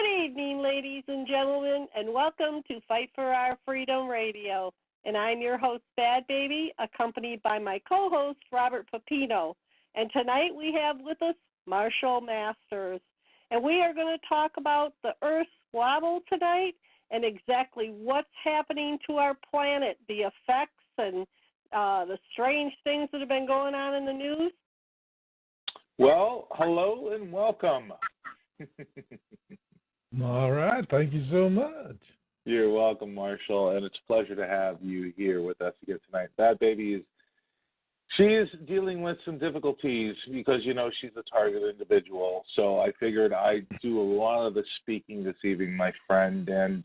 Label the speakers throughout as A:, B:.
A: Good evening, ladies and gentlemen, and welcome to Fight for Our Freedom Radio. And I'm your host, Badbaby, accompanied by my co-host, Robert Pepino. And tonight we have with us Marshall Masters. And we are going to talk about the Earth wobble tonight and exactly what's happening to our planet, the effects and the strange things that have been going on in the news.
B: Well, hello and welcome.
C: All right. Thank you so much.
B: You're welcome, Marshall, and it's a pleasure to have you here with us again tonight. Badbaby she is dealing with some difficulties because, you know, she's a target individual. So I figured I'd do a lot of the speaking this evening, my friend. And,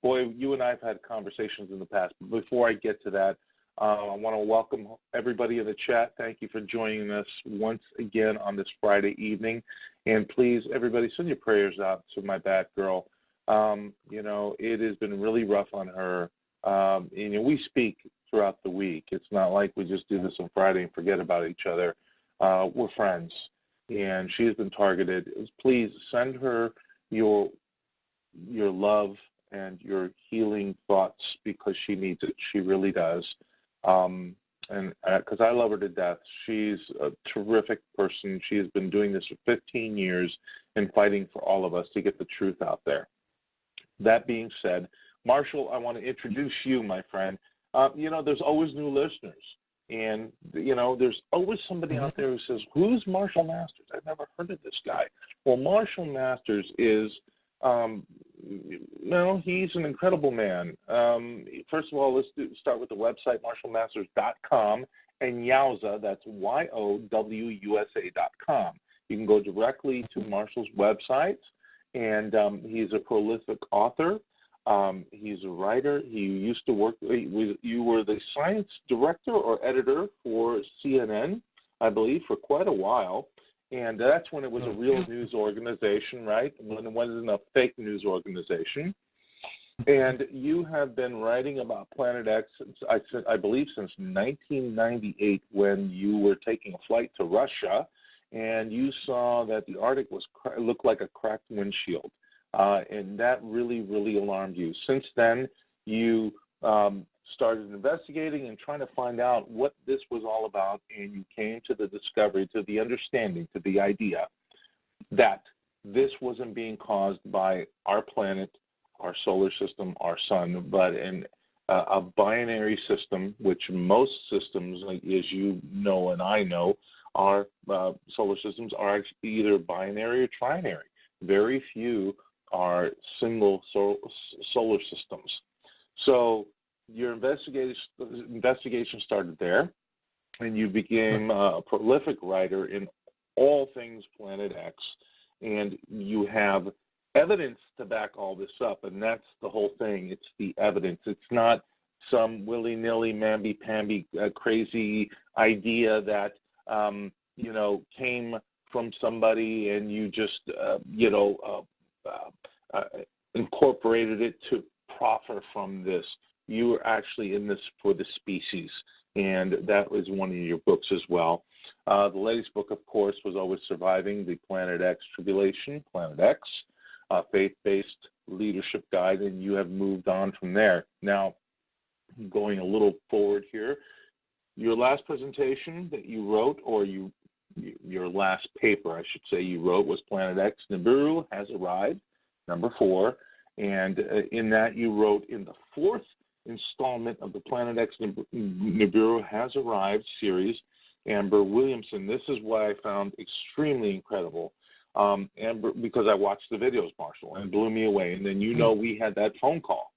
B: boy, you and I have had conversations in the past. But before I get to that, I want to welcome everybody in the chat. Thank you for joining us once again on this Friday evening. And please, everybody, send your prayers out to my bad girl. You know, it has been really rough on her. You know, we speak throughout the week. It's not like we just do this on Friday and forget about each other. We're friends, and she has been targeted. Please send her your love and your healing thoughts because she needs it. She really does. And because I love her to death. She's a terrific person. She has been doing this for 15 years and fighting for all of us to get the truth out there. That being said, Marshall, I want to introduce you, my friend. You know, there's always new listeners. And, you know, there's always somebody out there who says, who's Marshall Masters? I've never heard of this guy. Well, Marshall Masters is, he's an incredible man. First of all, let's start with the website, marshallmasters.com, and Yowza, that's YOWUSA.com. You can go directly to Marshall's website, and he's a prolific author. He's a writer. He used to work, you were the science director or editor for CNN, I believe, for quite a while. And that's when it was a real news organization, right? When it wasn't a fake news organization. And you have been writing about Planet X, I believe, since 1998 when you were taking a flight to Russia, and you saw that the Arctic looked like a cracked windshield. And that really, really alarmed you. Since then, you started investigating and trying to find out what this was all about, and you came to the discovery, to the understanding, to the idea that this wasn't being caused by our planet, our solar system, our sun, but in a binary system, which most systems, like, as you know and I know, our solar systems are actually either binary or trinary. Very few are single solar systems. So your investigation started there, and you became a prolific writer in all things Planet X, and you have evidence to back all this up, and that's the whole thing. It's the evidence. It's not some willy-nilly, mamby-pamby, crazy idea that, you know, came from somebody and you just, incorporated it to profit from this. You were actually in this for the species, and that was one of your books as well. The latest book, of course, was Always Surviving the Planet X Tribulation, Planet X, Faith-Based Leadership Guide, and you have moved on from there. Now, going a little forward here, your last presentation that you wrote, or your last paper, I should say, you wrote was Planet X Nibiru Has Arrived, number 4, and in that you wrote, in the 4th installment of the Planet X Nibiru Has Arrived series, Amber Williamson. This is what I found extremely incredible, Amber, because I watched the videos, Marshall, and it blew me away. And then, you know, we had that phone call,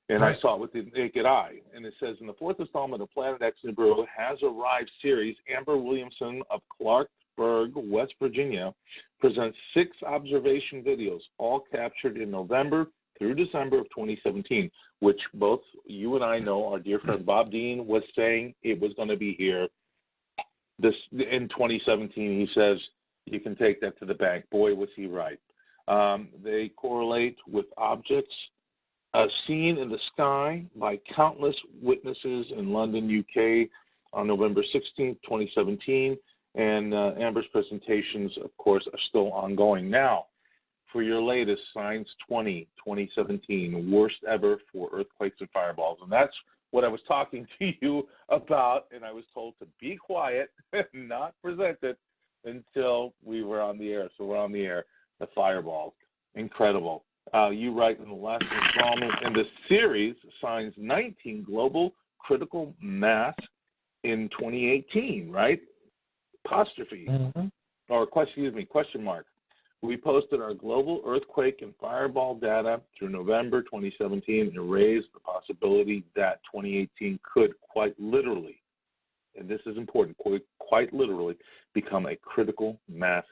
B: and I saw it with the naked eye. And it says, in the 4th installment of Planet X Nibiru Has Arrived series, Amber Williamson of Clarksburg, West Virginia, presents 6 observation videos, all captured in November through December of 2017, which both you and I know our dear friend Bob Dean was saying it was going to be here this in 2017. He says you can take that to the bank. Boy, was he right. They correlate with objects seen in the sky by countless witnesses in London, UK on November 16th, 2017. And Amber's presentations, of course, are still ongoing. Now, for your latest Signs 2017, worst ever for earthquakes and fireballs. And that's what I was talking to you about, and I was told to be quiet and not present it until we were on the air. So we're on the air. The fireballs. Incredible. You write in the last installment in the series, Signs 19, Global Critical Mass in 2018, right? Apostrophe.
C: Mm-hmm.
B: Or, question mark. We posted our global earthquake and fireball data through November 2017 and raised the possibility that 2018 could quite literally, and this is important, quite literally become a critical mass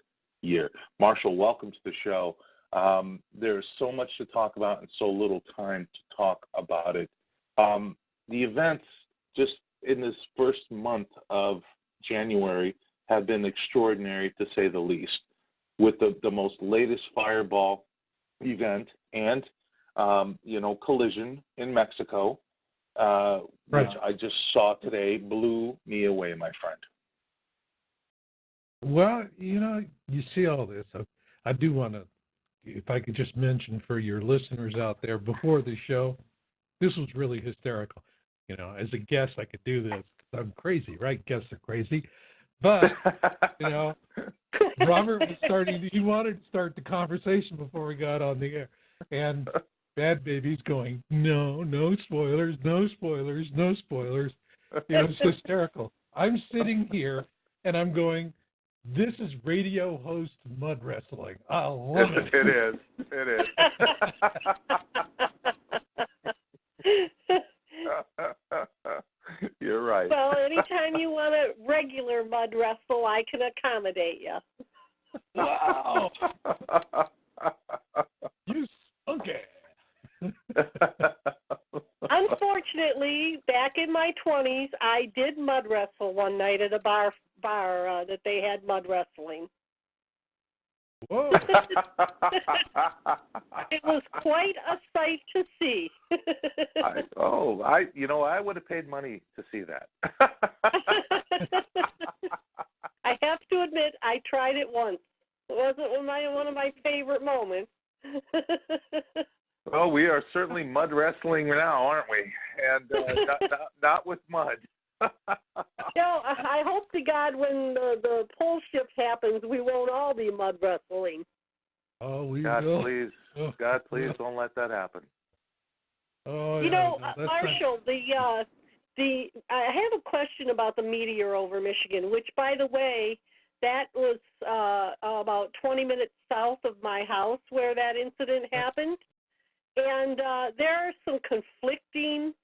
B: year. Marshall, welcome to the show. There's so much to talk about and so little time to talk about it. The events just in this first month of January have been extraordinary, to say the least, with the most latest fireball event and, collision in Mexico, which I just saw today, blew me away, my friend.
C: Well, you see all this. I do want to, if I could just mention for your listeners out there, before the show, this was really hysterical. As a guest, I could do this. I'm crazy, right? Guests are crazy. But, Robert he wanted to start the conversation before we got on the air. And Badbaby's going, no spoilers, no spoilers, no spoilers. It's hysterical. I'm sitting here and I'm going, this is radio host mud wrestling. I love it.
B: It is. You're right.
A: Well, anytime you want a regular mud wrestle, I can accommodate you.
C: Wow. You okay?
A: Unfortunately, back in my 20s, I did mud wrestle one night at a bar that they had mud wrestling.
C: Whoa.
A: It was quite a sight to see.
B: I would have paid money to see that.
A: I have to admit, I tried it once. It wasn't one of my favorite moments.
B: Well, we are certainly mud wrestling now, aren't we? And not with mud.
A: I hope to God when the pole shift happens, we won't all be mud wrestling.
C: Oh, we
B: God,
C: will.
B: please. God, please don't let that happen.
C: Oh,
A: Marshall, I have a question about the meteor over Michigan, which, by the way, that was about 20 minutes south of my house where that incident happened. And there are some conflicting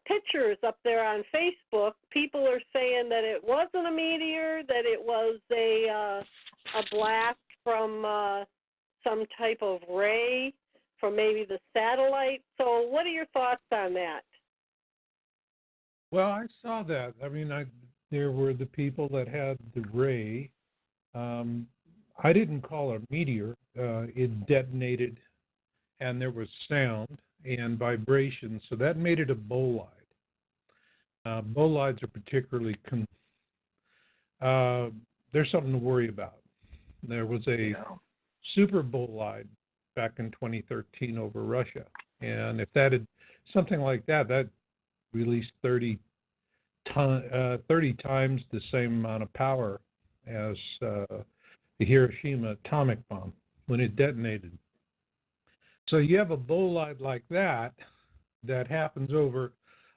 A: pictures up there on Facebook. People are saying that it wasn't a meteor, that it was a blast from some type of ray from maybe the satellite. So what are your thoughts on that?
C: Well, I saw that. I mean, there were the people that had the ray. I didn't call it a meteor. It detonated, and there was sound and vibration, so that made it a bolide. Bolides are particularly, there's something to worry about. There was a super bolide back in 2013 over Russia, and if that had something like that released 30 times the same amount of power as the Hiroshima atomic bomb when it detonated. So you have a bolide like that happens over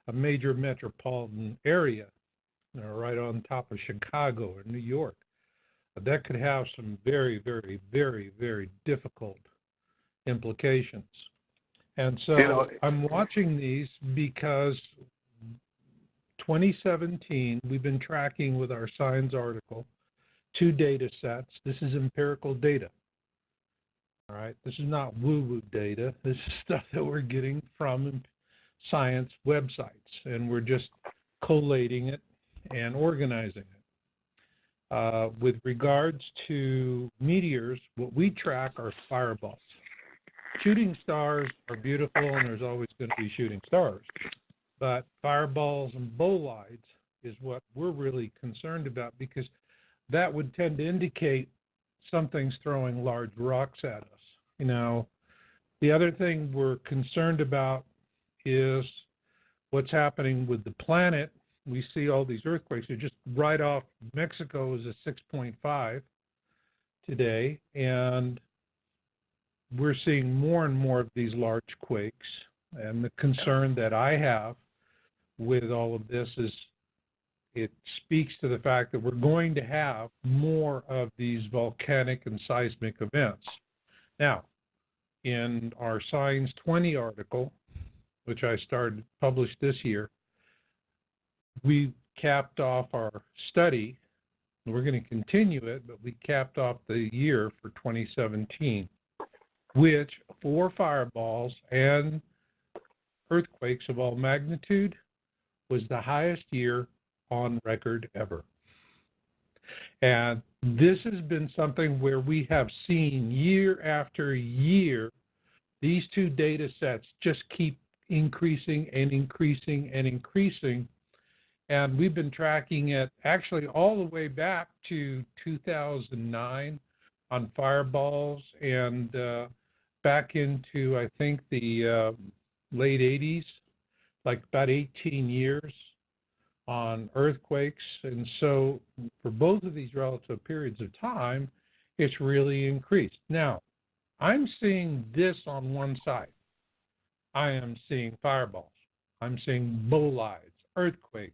C: a major metropolitan area, right on top of Chicago or New York. That could have some very, very, very, very difficult implications. And so I'm watching these because 2017, we've been tracking with our Signs article 2 data sets. This is empirical data. All right, this is not woo-woo data. This is stuff that we're getting from science websites, and we're just collating it and organizing it. With regards to meteors, what we track are fireballs. Shooting stars are beautiful, and there's always going to be shooting stars. But fireballs and bolides is what we're really concerned about, because that would tend to indicate something's throwing large rocks at us. You know, the other thing we're concerned about is what's happening with the planet. We see all these earthquakes. They're just right off. Mexico is a 6.5 today, and we're seeing more and more of these large quakes. And the concern that I have with all of this is it speaks to the fact that we're going to have more of these volcanic and seismic events. Now, in our Science 20 article, which I published this year, we capped off our study. We're going to continue it, but we capped off the year for 2017, which for fireballs and earthquakes of all magnitude was the highest year on record ever. And this has been something where we have seen year after year, these two data sets just keep increasing and increasing and increasing. And we've been tracking it actually all the way back to 2009 on fireballs and back into, I think, the late 80s, like about 18 years on earthquakes. And so for both of these relative periods of time, it's really increased. Now, I'm seeing this on one side. I am seeing fireballs. I'm seeing bolides, earthquakes.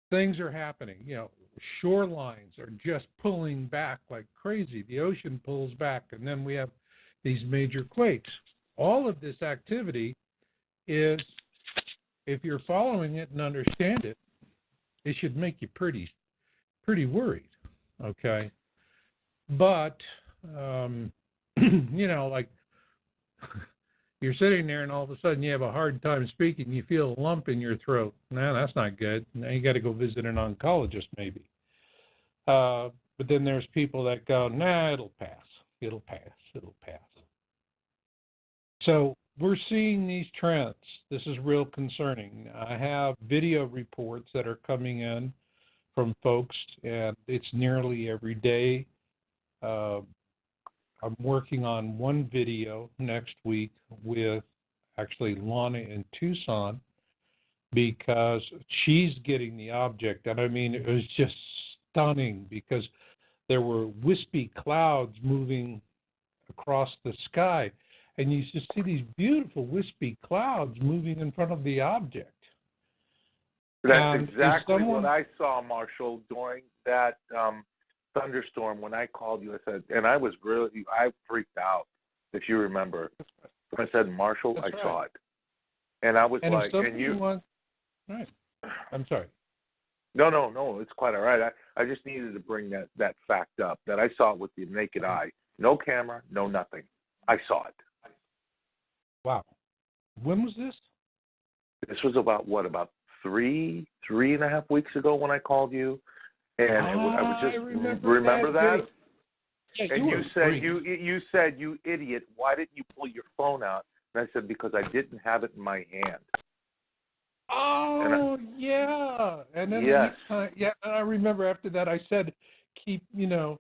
C: Things are happening. You know, shorelines are just pulling back like crazy. The ocean pulls back, and then we have these major quakes. All of this activity is, if you're following it and understand it, it should make you pretty worried, okay? But, you know, like you're sitting there and all of a sudden you have a hard time speaking, you feel a lump in your throat. Nah, that's not good. Now you got to go visit an oncologist maybe. But then there's people that go, nah, it'll pass. It'll pass. It'll pass. So we're seeing these trends. This is real concerning. I have video reports that are coming in from folks, and it's nearly every day. I'm working on one video next week with actually Lana in Tucson because she's getting the object. And I mean, it was just stunning because there were wispy clouds moving across the sky. And you just see these beautiful wispy clouds moving in front of the object.
B: That's exactly what I saw, Marshall, during that thunderstorm when I called you. I said, and I freaked out, if you remember. I said, Marshall, I saw it. And I was like, and you.
C: Right. I'm sorry.
B: No, it's quite all right. I just needed to bring that fact up, that I saw it with the naked eye. No camera, no nothing. I saw it.
C: Wow. When was this?
B: This was about 3.5 weeks ago when I called you, and I was just remember that. Yeah, and you said, you idiot, why didn't you pull your phone out? And I said, because I didn't have it in my hand.
C: Oh, yeah. And then
B: yes.
C: And I remember after that I said, keep your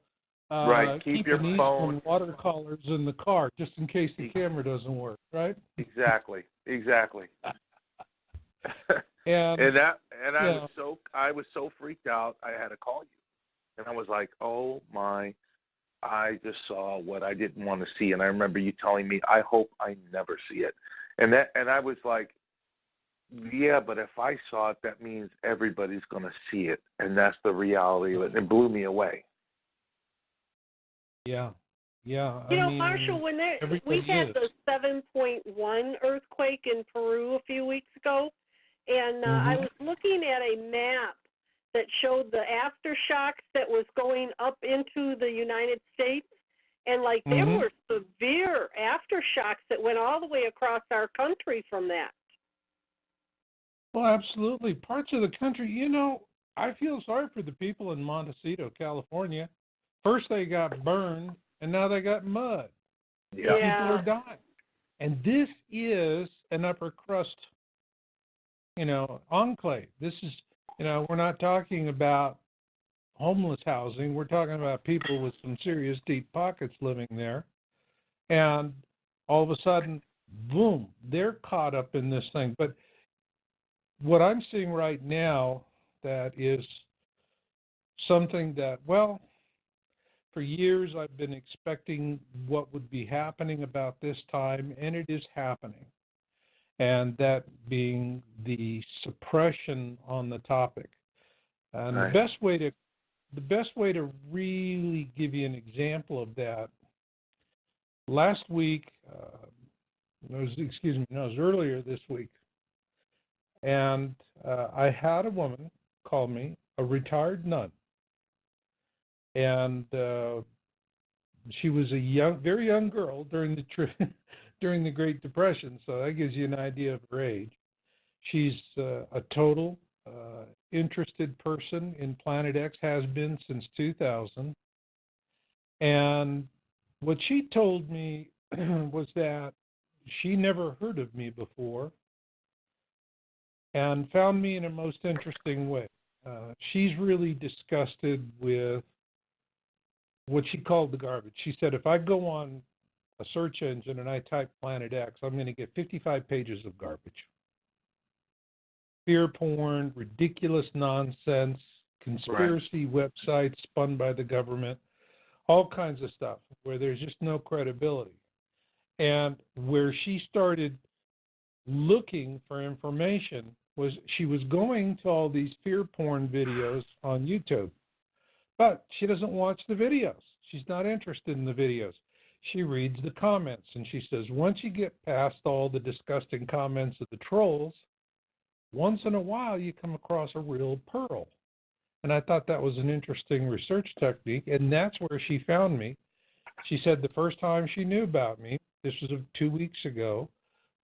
C: phone from watercolors in the car just in case the camera doesn't work, right?
B: Exactly. And I was so freaked out I had to call you. And I was like, oh my, I just saw what I didn't want to see. And I remember you telling me, I hope I never see it. And I was like, yeah, but if I saw it, that means everybody's going to see it. And that's the reality of it. It blew me away.
C: Yeah.
A: Marshall, when we had the 7.1 earthquake in Peru a few weeks ago, and I was looking at a map that showed the aftershocks that was going up into the United States, and there were severe aftershocks that went all the way across our country from that.
C: Well, absolutely. Parts of the country, I feel sorry for the people in Montecito, California. First they got burned, and now they got mud.
B: Yeah.
C: People are dying. And this is an upper crust, enclave. This is, we're not talking about homeless housing. We're talking about people with some serious deep pockets living there. And all of a sudden, boom, they're caught up in this thing. But what I'm seeing right now that is something that, well, for years I've been expecting what would be happening about this time, and it is happening. And that being the suppression on the topic. And
B: right.
C: the best way to really give you an example of that, last week, it was earlier this week, and I had a woman call me, a retired nun, and she was a very young girl during the Great Depression, so that gives you an idea of her age. She's a total interested person in Planet X, has been since 2000, and what she told me was that she never heard of me before and found me in a most interesting way. She's really disgusted with what she called the garbage. She said, if I go on a search engine and I type Planet X, I'm going to get 55 pages of garbage. Fear porn, ridiculous nonsense, conspiracy websites spun by the government, all kinds of stuff where there's just no credibility. And where she started looking for information was she was going to all these fear porn videos on YouTube. But she doesn't watch the videos. She's not interested in the videos. She reads the comments, and she says, once you get past all the disgusting comments of the trolls, once in a while you come across a real pearl. And I thought that was an interesting research technique, and that's where she found me. She said the first time she knew about me, this was 2 weeks ago,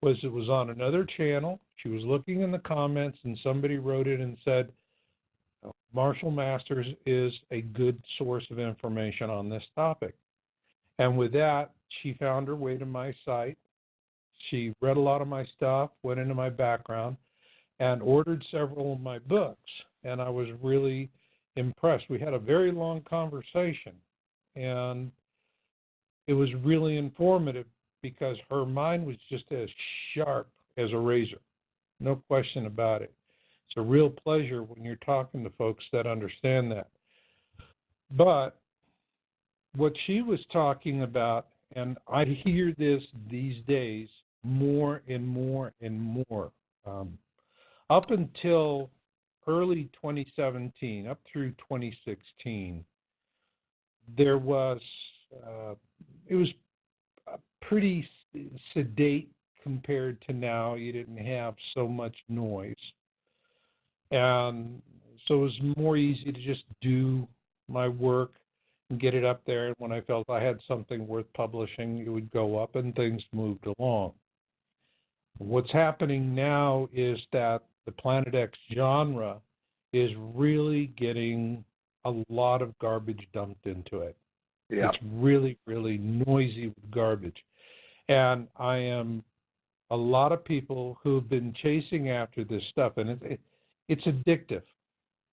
C: was it was on another channel. She was looking in the comments, and somebody wrote it and said, Marshall Masters is a good source of information on this topic. And with that, she found her way to my site. She read a lot of my stuff, went into my background, and ordered several of my books. And I was really impressed. We had a very long conversation, and it was really informative because her mind was just as sharp as a razor. No question about it. It's a real pleasure when you're talking to folks that understand that. But what she was talking about, and I hear this these days more and more and more, up until early 2017, up through 2016, there was, it was pretty sedate compared to now. You didn't have so much noise. And so it was more easy to just do my work and get it up there. And when I felt I had something worth publishing, it would go up and things moved along. What's happening now is that the Planet X genre is really getting a lot of garbage dumped into it. Yeah. It's really, really noisy with garbage. And I am a lot of people who've been chasing after this stuff, and it's addictive,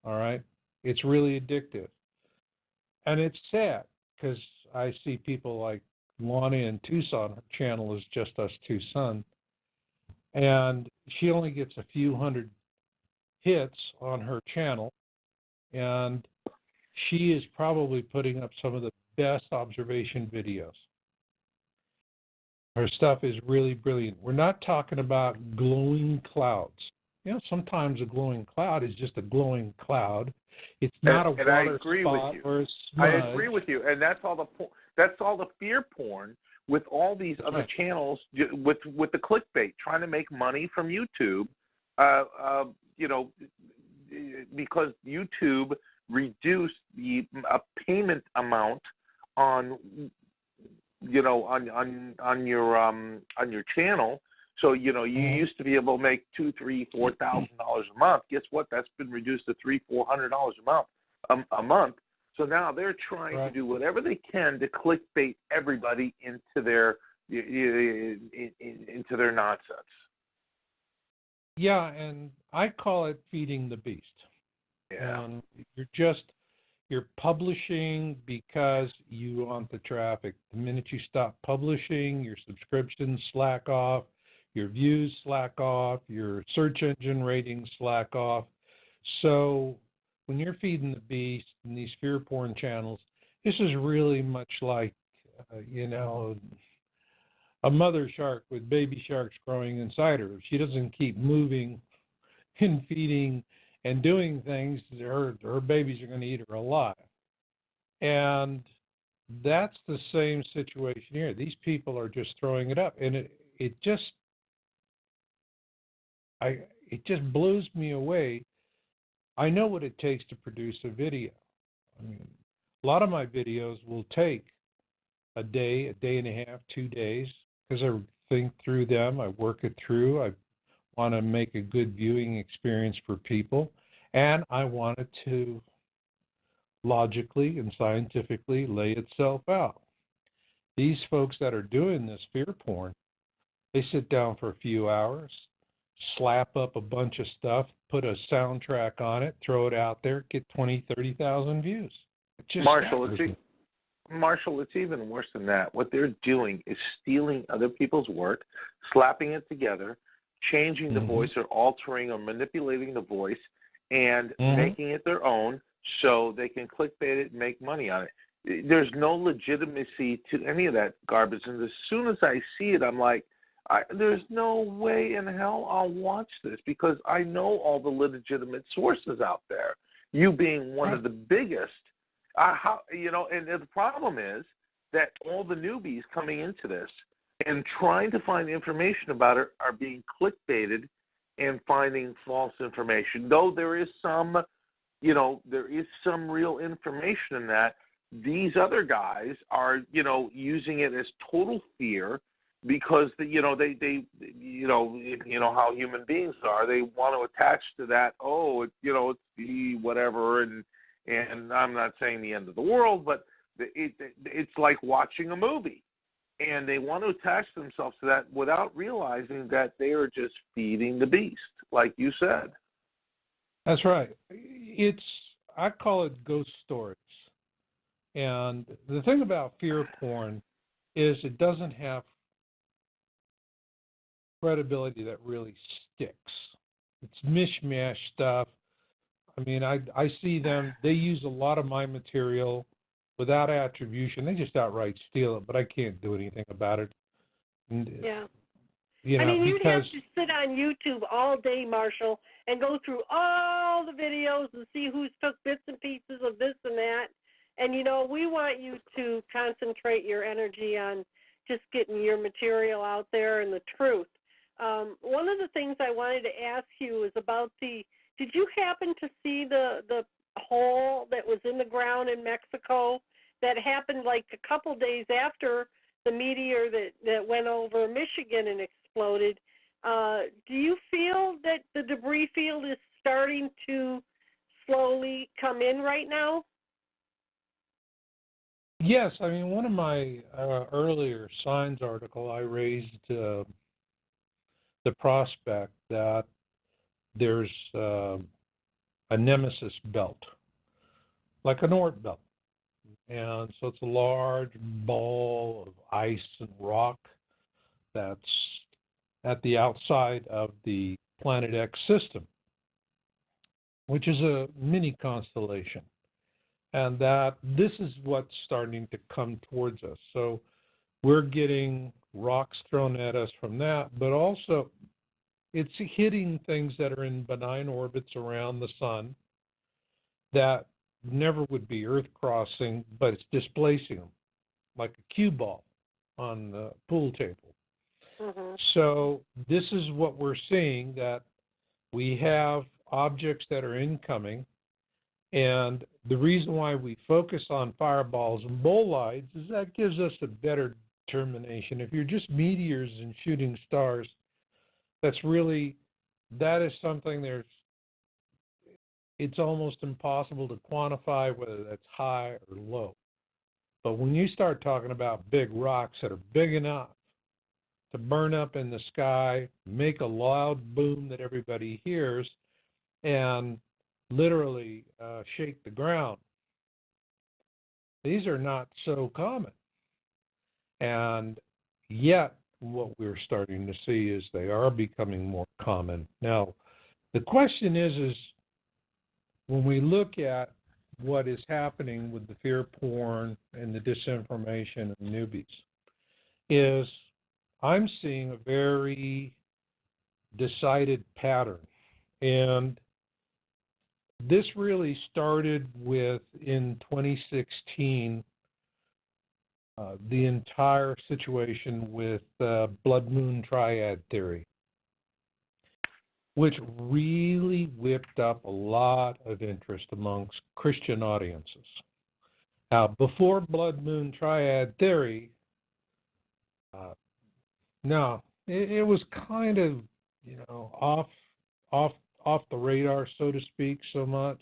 C: all right? It's really addictive. And it's sad because I see people like Lonnie in Tucson. Her channel is Just Us Tucson. And she only gets a few hundred hits on her channel. And she is probably putting up some of the best observation videos. Her stuff is really brilliant. We're not talking about glowing clouds. You know, sometimes a glowing cloud is just a glowing cloud. It's not a water spot or a smudge.
B: I agree with you, and that's all the fear porn with all these other channels with the clickbait, trying to make money from YouTube. You know, because YouTube reduced the payment amount on on your channel. So, you used to be able to make $2,000, $3,000, $4,000 a month. Guess what? That's been reduced to $300, $400 a month. So now they're trying to do whatever they can to clickbait everybody into their nonsense.
C: Yeah, and I call it feeding the beast.
B: Yeah.
C: You're publishing because you want the traffic. The minute you stop publishing, your subscriptions slack off, your views slack off, your search engine ratings slack off. So when you're feeding the beast in these fear porn channels, this is really much like, a mother shark with baby sharks growing inside her. If she doesn't keep moving and feeding and doing things, her babies are going to eat her alive. And that's the same situation here. These people are just throwing it up, and it just blows me away. I know what it takes to produce a video. I mean, a lot of my videos will take a day and a half, 2 days, because I think through them, I work it through. I want to make a good viewing experience for people, and I want it to logically and scientifically lay itself out. These folks that are doing this fear porn, they sit down for a few hours, slap up a bunch of stuff, put a soundtrack on it, throw it out there, get 20, 30,000 views.
B: Marshall, it's even worse than that. What they're doing is stealing other people's work, slapping it together, changing the voice or altering or manipulating the voice, and making it their own so they can clickbait it and make money on it. There's no legitimacy to any of that garbage. And as soon as I see it, I'm like, there's no way in hell I'll watch this, because I know all the legitimate sources out there, you being one of the biggest. And the problem is that all the newbies coming into this and trying to find information about it are being clickbaited and finding false information. Though there is some real information in that, these other guys are, using it as total fear, because they how human beings are. They want to attach to that. It's the whatever, and I'm not saying the end of the world, but it's like watching a movie, and they want to attach themselves to that without realizing that they are just feeding the beast, like you said.
C: That's right. I call it ghost stories. And the thing about fear porn is it doesn't have credibility that really sticks. It's mishmash stuff. I mean, I see them, they use a lot of my material without attribution. They just outright steal it, but I can't do anything about it. And,
A: yeah.
C: You'd
A: have to sit on YouTube all day, Marshall, and go through all the videos and see who's took bits and pieces of this and that. And, we want you to concentrate your energy on just getting your material out there and the truth. One of the things I wanted to ask you is about did you happen to see the hole that was in the ground in Mexico that happened like a couple days after the meteor that went over Michigan and exploded? Do you feel that the debris field is starting to slowly come in right now?
C: Yes. I mean, one of my earlier Signs article, I raised the prospect that there's a nemesis belt, like an Oort belt. And so it's a large ball of ice and rock that's at the outside of the Planet X system, which is a mini constellation. And that this is what's starting to come towards us. So we're getting rocks thrown at us from that, but also it's hitting things that are in benign orbits around the sun that never would be Earth crossing, but it's displacing them, like a cue ball on the pool table. Mm-hmm. So this is what we're seeing, that we have objects that are incoming, and the reason why we focus on fireballs and bolides is that gives us a better determination. If you're just meteors and shooting stars, that is something it's almost impossible to quantify whether that's high or low. But when you start talking about big rocks that are big enough to burn up in the sky, make a loud boom that everybody hears, and literally shake the ground, these are not so common. And yet, what we're starting to see is they are becoming more common. Now, the question is when we look at what is happening with the fear porn and the disinformation and newbies, is I'm seeing a very decided pattern. And this really started with, in 2016, the entire situation with blood moon triad theory, which really whipped up a lot of interest amongst Christian audiences. Now, before blood moon triad theory, it was kind of, off the radar, so to speak, so much.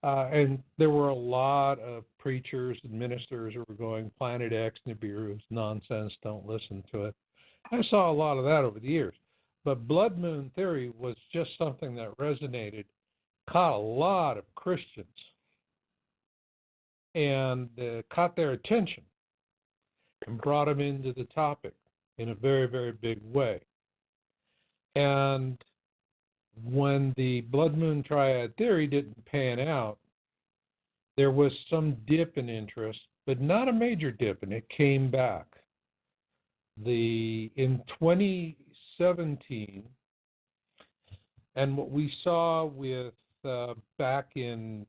C: And there were a lot of preachers and ministers who were going, Planet X, Nibiru, nonsense, don't listen to it. I saw a lot of that over the years. But blood moon theory was just something that resonated, caught a lot of Christians, and caught their attention and brought them into the topic in a very, very big way. And when the blood moon triad theory didn't pan out, there was some dip in interest, but not a major dip, and it came back. In 2017, and what we saw with back in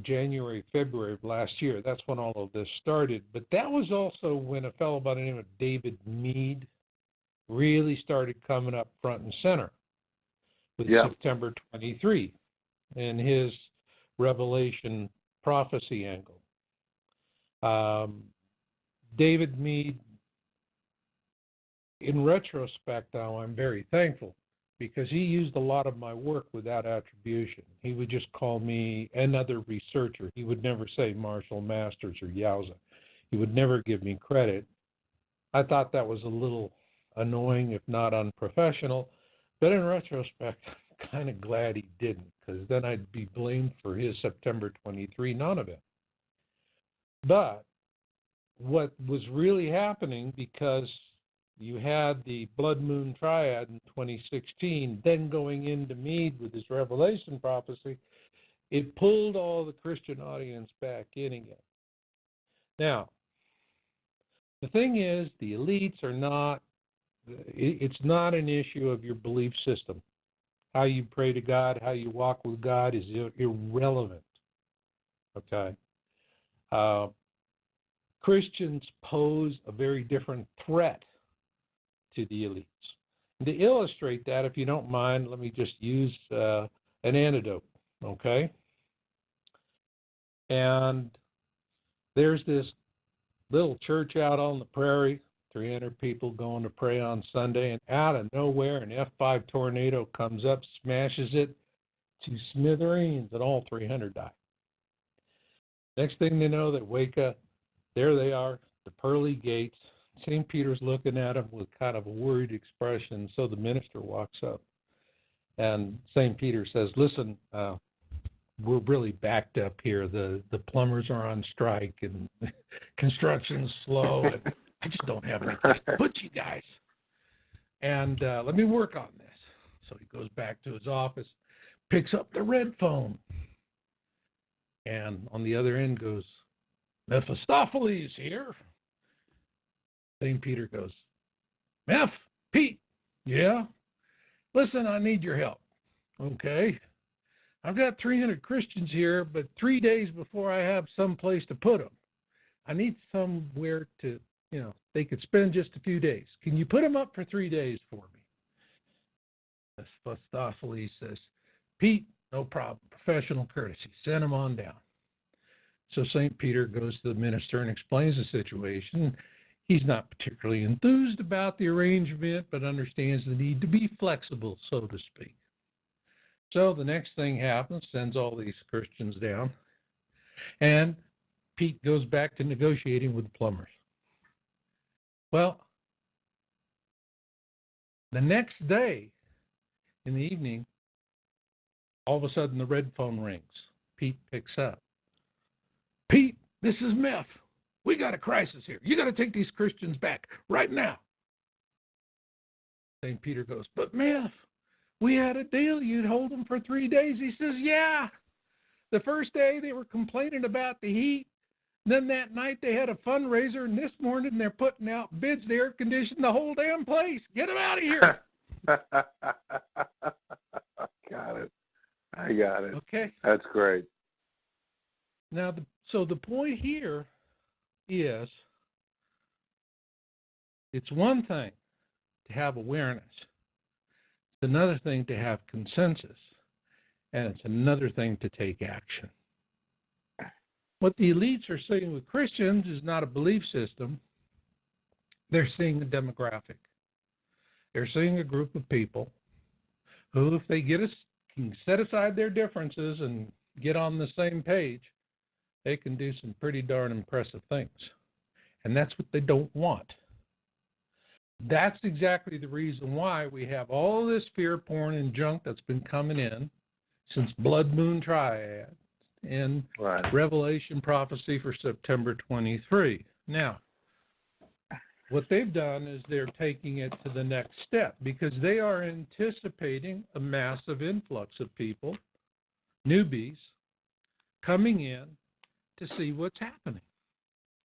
C: January, February of last year, that's when all of this started. But that was also when a fellow by the name of David Meade really started coming up front and center with September 23 and his Revelation prophecy angle. David Meade, in retrospect, now I'm very thankful because he used a lot of my work without attribution. He would just call me another researcher. He would never say Marshall Masters or Yowza. He would never give me credit. I thought that was a little annoying, if not unprofessional. But in retrospect, I'm kind of glad he didn't, because then I'd be blamed for his September 23 non-event. But what was really happening, because you had the blood moon triad in 2016, then going into Meade with his Revelation prophecy, it pulled all the Christian audience back in again. Now, the thing is, the elites are not, it's not an issue of your belief system. How you pray to God, how you walk with God is irrelevant. Okay? Christians pose a very different threat to the elites. And to illustrate that, if you don't mind, let me just use an anecdote, okay? And there's this little church out on the prairie, 300 people going to pray on Sunday, and out of nowhere an F5 tornado comes up, smashes it to smithereens, and all 300 die. Next thing they know, they wake up, there they are, the pearly gates. St. Peter's looking at them with kind of a worried expression, so the minister walks up. And St. Peter says, listen, we're really backed up here. The plumbers are on strike, and construction's slow, and I just don't have any place to put you guys. And let me work on this. So he goes back to his office, picks up the red phone, and on the other end goes, Mephistopheles here. St. Peter goes, Pete, yeah? Listen, I need your help, okay? I've got 300 Christians here, but 3 days before I have some place to put them, I need somewhere to, they could spend just a few days. Can you put them up for 3 days for me? Mephistopheles says, Pete, no problem. Professional courtesy. Send them on down. So St. Peter goes to the minister and explains the situation. He's not particularly enthused about the arrangement, but understands the need to be flexible, so to speak. So the next thing happens, sends all these Christians down, and Pete goes back to negotiating with the plumbers. Well, the next day in the evening, all of a sudden the red phone rings. Pete picks up. Pete, This is myth. We got a crisis here. You got to take these Christians back right now. St. Peter goes, but myth, we had a deal. You'd hold them for 3 days. He says, yeah. The first day they were complaining about the heat. Then that night they had a fundraiser, and this morning they're putting out bids to air condition the whole damn place. Get them out of here.
B: Got it. I got it.
C: Okay.
B: That's great.
C: Now, so the point here is it's one thing to have awareness. It's another thing to have consensus. And it's another thing to take action. What the elites are seeing with Christians is not a belief system. They're seeing a demographic. They're seeing a group of people who, if they can set aside their differences and get on the same page, they can do some pretty darn impressive things. And that's what they don't want. That's exactly the reason why we have all this fear porn and junk that's been coming in since Blood Moon Triad and Revelation Prophecy for September 23. Now, what they've done is they're taking it to the next step because they are anticipating a massive influx of people, newbies, coming in to see what's happening.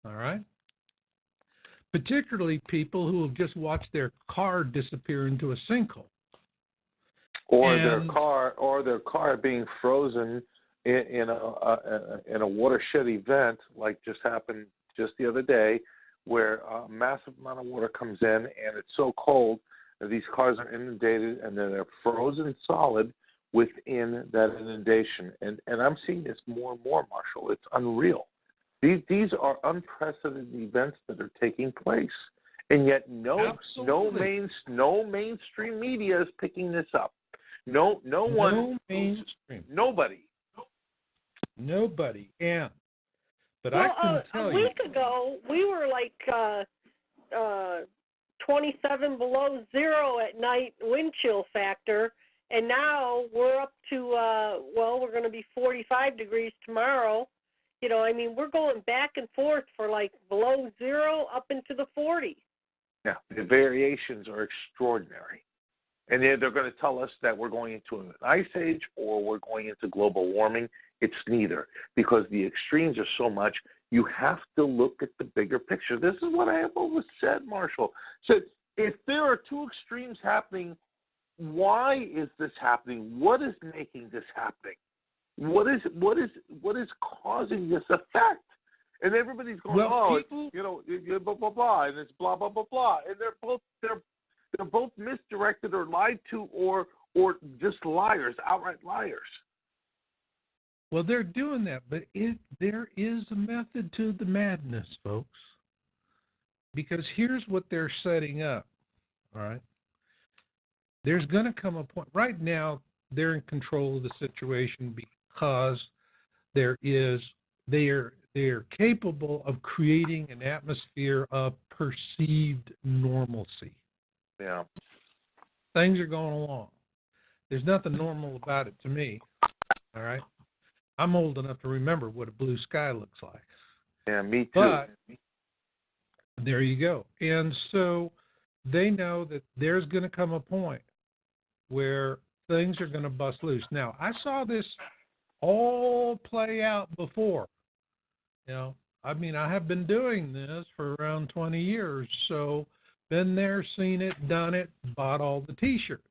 C: All right? Particularly people who have just watched their car disappear into a sinkhole.
B: Or their car being frozen in a watershed event like just happened just the other day, where a massive amount of water comes in and it's so cold that these cars are inundated and then they're frozen solid within that inundation. And I'm seeing this more and more, Marshall. It's unreal. These are unprecedented events that are taking place, and yet no mainstream media is picking this up. No mainstream. Nobody.
C: And but
A: well,
C: I can tell you,
A: a week ago we were like 27 below zero at night wind chill factor, and now we're up to we're going to be 45 degrees tomorrow. You know, I mean, we're going back and forth for like below zero up into the 40s.
B: Yeah, the variations are extraordinary. And they're going to tell us that we're going into an ice age or we're going into global warming. It's neither, because the extremes are so much. You have to look at the bigger picture. This is what I have always said, Marshall. So if there are two extremes happening, why is this happening? What is making this happening? What is causing this effect? And everybody's going, blah blah blah, and it's blah blah blah blah, and they're both misdirected or lied to, or just liars, outright liars.
C: Well, they're doing that, but there is a method to the madness, folks. Because here's what they're setting up. All right, there's going to come a point. Right now, they're in control of the situation because they are capable of creating an atmosphere of perceived normalcy.
B: Yeah.
C: Things are going along. There's nothing normal about it to me. All right? I'm old enough to remember what a blue sky looks like.
B: Yeah, me too.
C: But there you go. And so they know that there's going to come a point where things are going to bust loose. Now, I saw this all play out before. You know, I mean, I have been doing this for around 20 years, so been there, seen it, done it, bought all the T-shirts.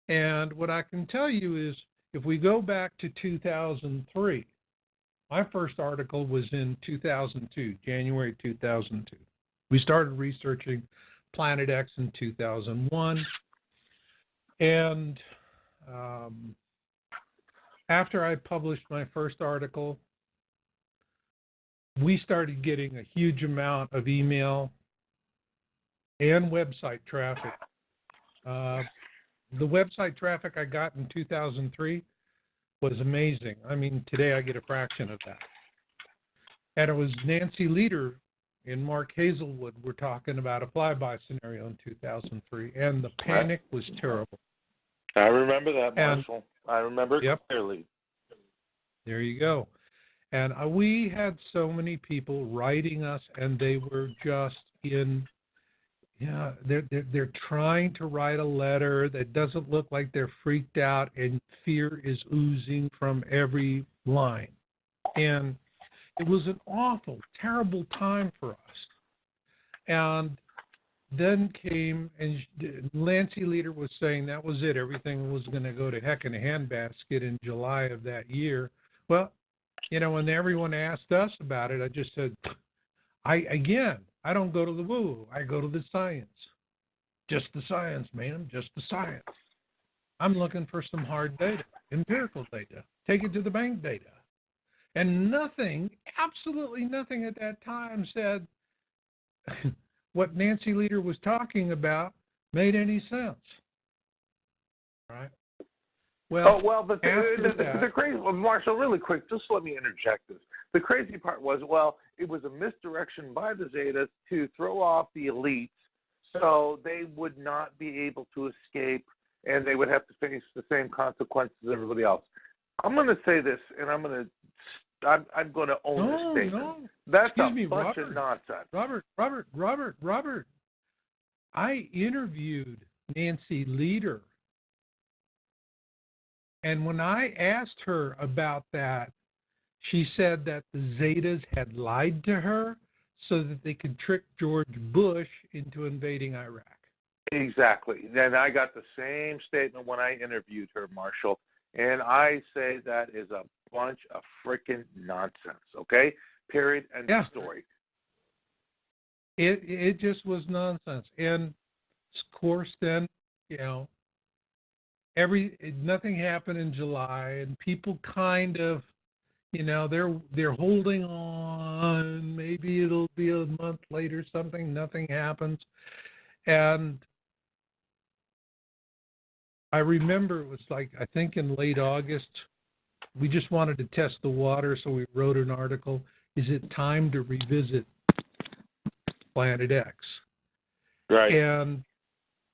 C: And what I can tell you is, if we go back to 2003, my first article was in 2002, January 2002. We started researching Planet X in 2001. And after I published my first article, we started getting a huge amount of email and website traffic. The website traffic I got in 2003 was amazing. I mean, today I get a fraction of that. And it was Nancy Leader and Mark Hazelwood were talking about a flyby scenario in 2003, and the panic was terrible.
B: I remember that, Marshall. I remember it clearly.
C: There you go. And we had so many people writing us, and they were just they're trying to write a letter that doesn't look like they're freaked out, and fear is oozing from every line. And it was an awful, terrible time for us. And then came, and Nancy Leader was saying that was it. Everything was going to go to heck in a handbasket in July of that year. Well, when everyone asked us about it, I just said, I don't go to the woo. I go to the science. Just the science, man. Just the science. I'm looking for some hard data, empirical data. Take it to the bank data. And nothing, absolutely nothing at that time said what Nancy Leader was talking about made any sense. Right? Well,
B: the crazy, Marshall, really quick, just let me interject this. The crazy part was, it was a misdirection by the Zetas to throw off the elites so they would not be able to escape and they would have to face the same consequences as everybody else. I'm going to say this, and I'm going to own this statement.
C: No.
B: That's a bunch of nonsense.
C: Robert, I interviewed Nancy Leader. And when I asked her about that, she said that the Zetas had lied to her so that they could trick George Bush into invading Iraq.
B: Exactly. And I got the same statement when I interviewed her, Marshall. And I say that is a bunch of freaking nonsense, okay? Period. End of story.
C: It just was nonsense. And, of course, then, nothing happened in July, and people kind of, they're holding on. Maybe it'll be a month later, nothing happens. And I remember it was I think in late August, we just wanted to test the water, so we wrote an article, is it time to revisit Planet X?
B: Right.
C: And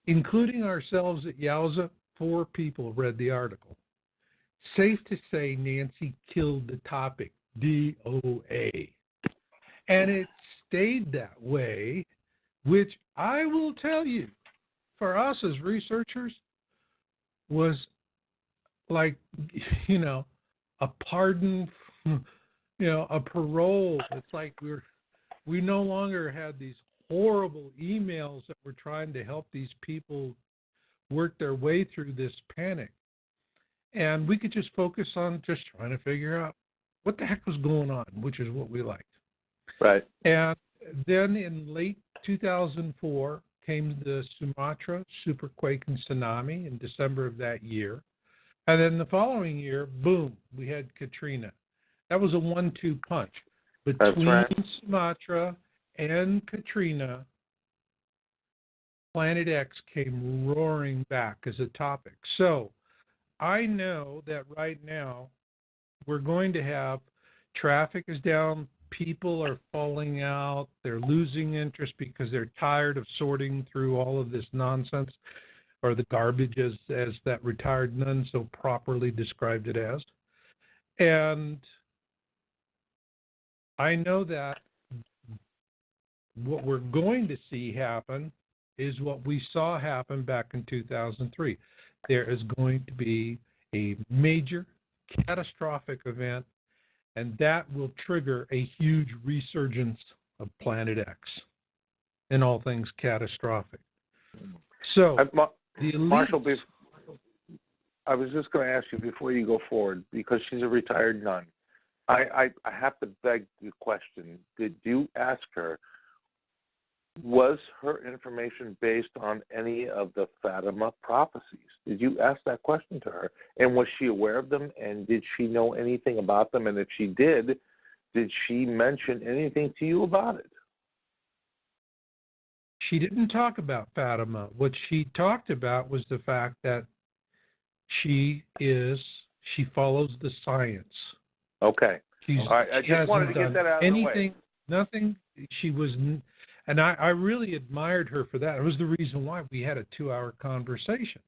C: including ourselves at Yowza, 4 people read the article. Safe to say Nancy killed the topic, DOA. And it stayed that way, which I will tell you, for us as researchers, was a pardon, a parole. It's like we no longer had these horrible emails that were trying to help these people work their way through this panic. And we could just focus on just trying to figure out what the heck was going on, which is what we liked.
B: Right.
C: And then in late 2004 came the Sumatra superquake and tsunami in December of that year. And then the following year, boom, we had Katrina. That was a 1-2 punch. Between Sumatra and Katrina, Planet X came roaring back as a topic. So I know that right now we're going to have traffic is down, people are falling out, they're losing interest because they're tired of sorting through all of this nonsense, or the garbage as that retired nun so properly described it as. And I know that what we're going to see happen is what we saw happen back in 2003. There is going to be a major catastrophic event, and that will trigger a huge resurgence of Planet X and all things catastrophic. So, the elites,
B: Marshall, I was just going to ask you before you go forward, because she's a retired nun. I have to beg the question. Did you ask her, was her information based on any of the Fatima prophecies? Did you ask that question to her? And was she aware of them? And did she know anything about them? And if she did she mention anything to you about it?
C: She didn't talk about Fatima. What she talked about was the fact that she follows the science.
B: Okay. All right. I just wanted to get that out of the way.
C: Nothing. She was, and I really admired her for that. It was the reason why we had a 2-hour conversation.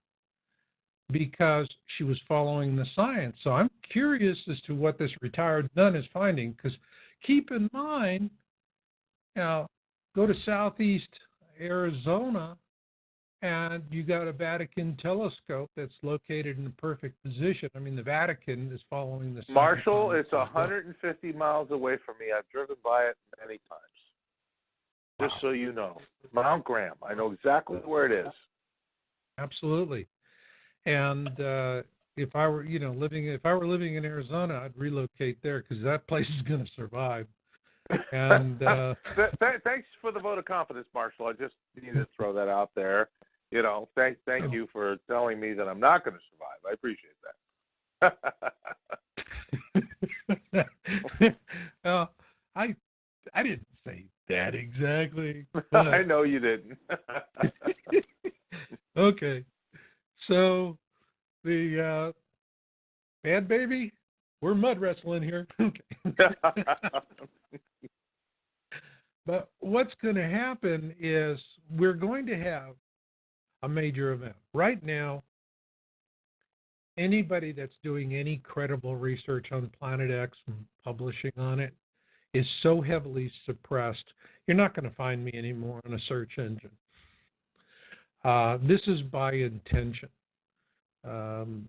C: because she was following the science. So I'm curious as to what this retired nun is finding, because keep in mind, now, go to southeast Arizona, and you got a Vatican telescope that's located in a perfect position. I mean, the Vatican is following the science.
B: Marshall, it's 150 miles away from me. I've driven by it many times. Just so you know. Mount Graham. I know exactly where it is.
C: Absolutely. And if I were, living in Arizona, I'd relocate there because that place is going to survive. And
B: thanks for the vote of confidence, Marshall. I just needed to throw that out there. Thank you for telling me that I'm not going to survive. I appreciate that.
C: I didn't say that exactly.
B: I know you didn't.
C: Okay. So the Badbaby, we're mud wrestling here. Okay. But what's going to happen is we're going to have a major event. Right now, anybody that's doing any credible research on Planet X and publishing on it is so heavily suppressed, you're not going to find me anymore on a search engine. This is by intention.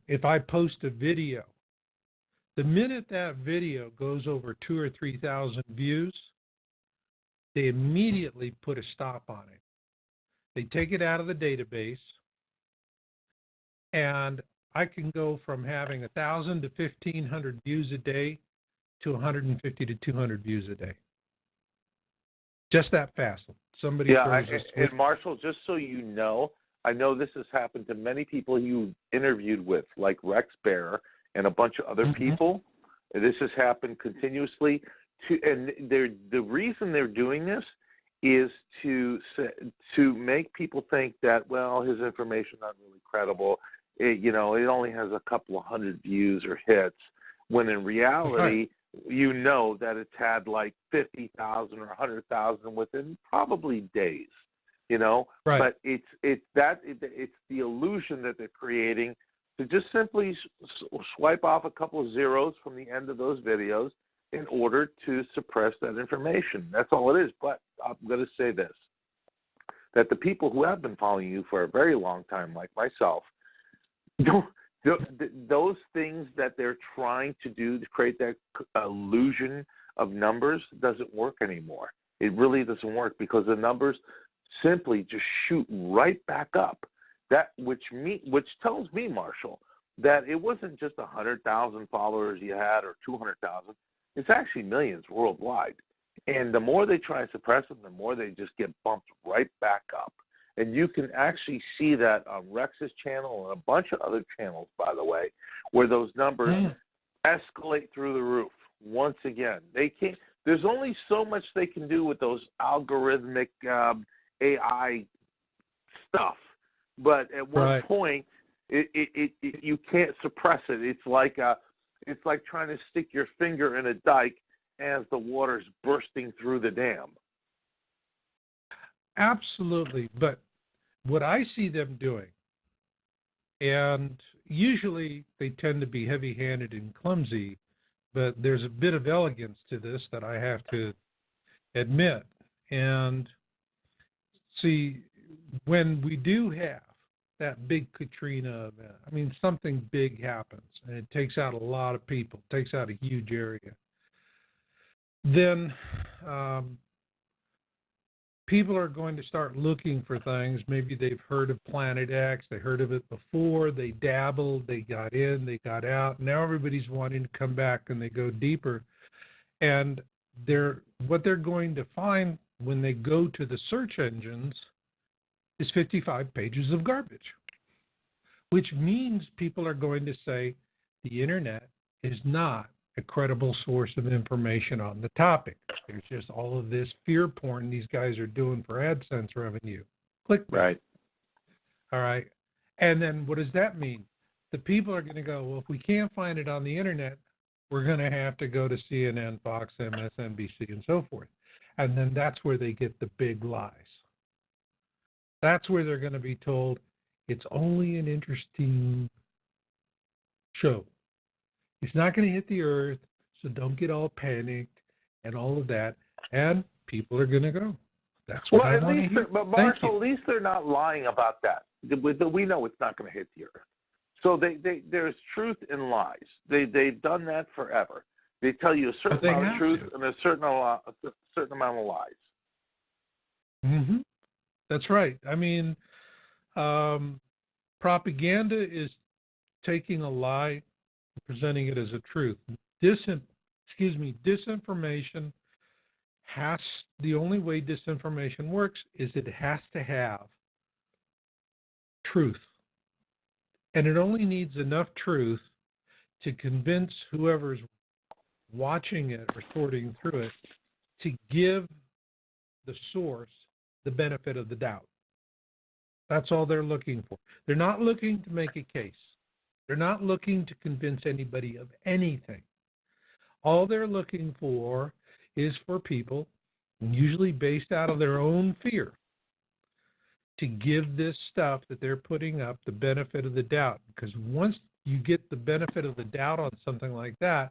C: If I post a video, the minute that video goes over 2,000 or 3,000 views, they immediately put a stop on it. They take it out of the database, and I can go from having 1,000 to 1,500 views a day to 150 to 200 views a day. Just that fast. Somebody throws
B: and Marshall, just so you know, I know this has happened to many people you interviewed with, like Rex Bear and a bunch of other people. This has happened continuously. And the reason they're doing this is to make people think that, well, his information is not really credible. It only has a couple of hundred views or hits, when in reality, that it's had like 50,000 or 100,000 within probably days.
C: Right.
B: But it's the illusion that they're creating to just simply swipe off a couple of zeros from the end of those videos in order to suppress that information. That's all it is. But I'm going to say this, that the people who have been following you for a very long time, like myself, those things that they're trying to do to create that illusion of numbers doesn't work anymore. It really doesn't work because the numbers simply just shoot right back up. Which tells me, Marshall, that it wasn't just 100,000 followers you had or 200,000. It's actually millions worldwide. And the more they try to suppress them, the more they just get bumped right back up. And you can actually see that on Rex's channel and a bunch of other channels, by the way, where those numbers escalate through the roof. Once again, there's only so much they can do with those algorithmic AI stuff. But at one point, you can't suppress it. It's like trying to stick your finger in a dike as the water's bursting through the dam.
C: Absolutely. But what I see them doing, and usually they tend to be heavy-handed and clumsy, but there's a bit of elegance to this that I have to admit. And see, when we do have that big Katrina event, I mean, something big happens, and it takes out a lot of people, takes out a huge area. Then people are going to start looking for things. Maybe they've heard of Planet X, they heard of it before, they dabbled, they got in, they got out. Now everybody's wanting to come back and they go deeper. And what they're going to find when they go to the search engines is 55 pages of garbage, which means people are going to say the internet is not a credible source of information on the topic. There's just all of this fear porn these guys are doing for AdSense revenue. Click.
B: Right.
C: All right. And then what does that mean? The people are going to go, well, if we can't find it on the internet, we're going to have to go to CNN, Fox, MSNBC, and so forth. And then that's where they get the big lies. That's where they're going to be told it's only an interesting show. It's not going to hit the Earth, so don't get all panicked and all of that. And people are going to go. That's what I want to hear.
B: But Marshall, at least they're not lying about that. We know it's not going to hit the Earth. So there's truth in lies. They've done that forever. They tell you a certain amount of truth and a certain amount of lies.
C: Mm-hmm. That's right. I mean, propaganda is taking a lie and presenting it as a truth. Disinformation the only way disinformation works is it has to have truth. And it only needs enough truth to convince whoever's watching it or sorting through it to give the source the benefit of the doubt. That's all they're looking for. They're not looking to make a case. They're not looking to convince anybody of anything. All they're looking for is for people, usually based out of their own fear, to give this stuff that they're putting up the benefit of the doubt. Because once you get the benefit of the doubt on something like that,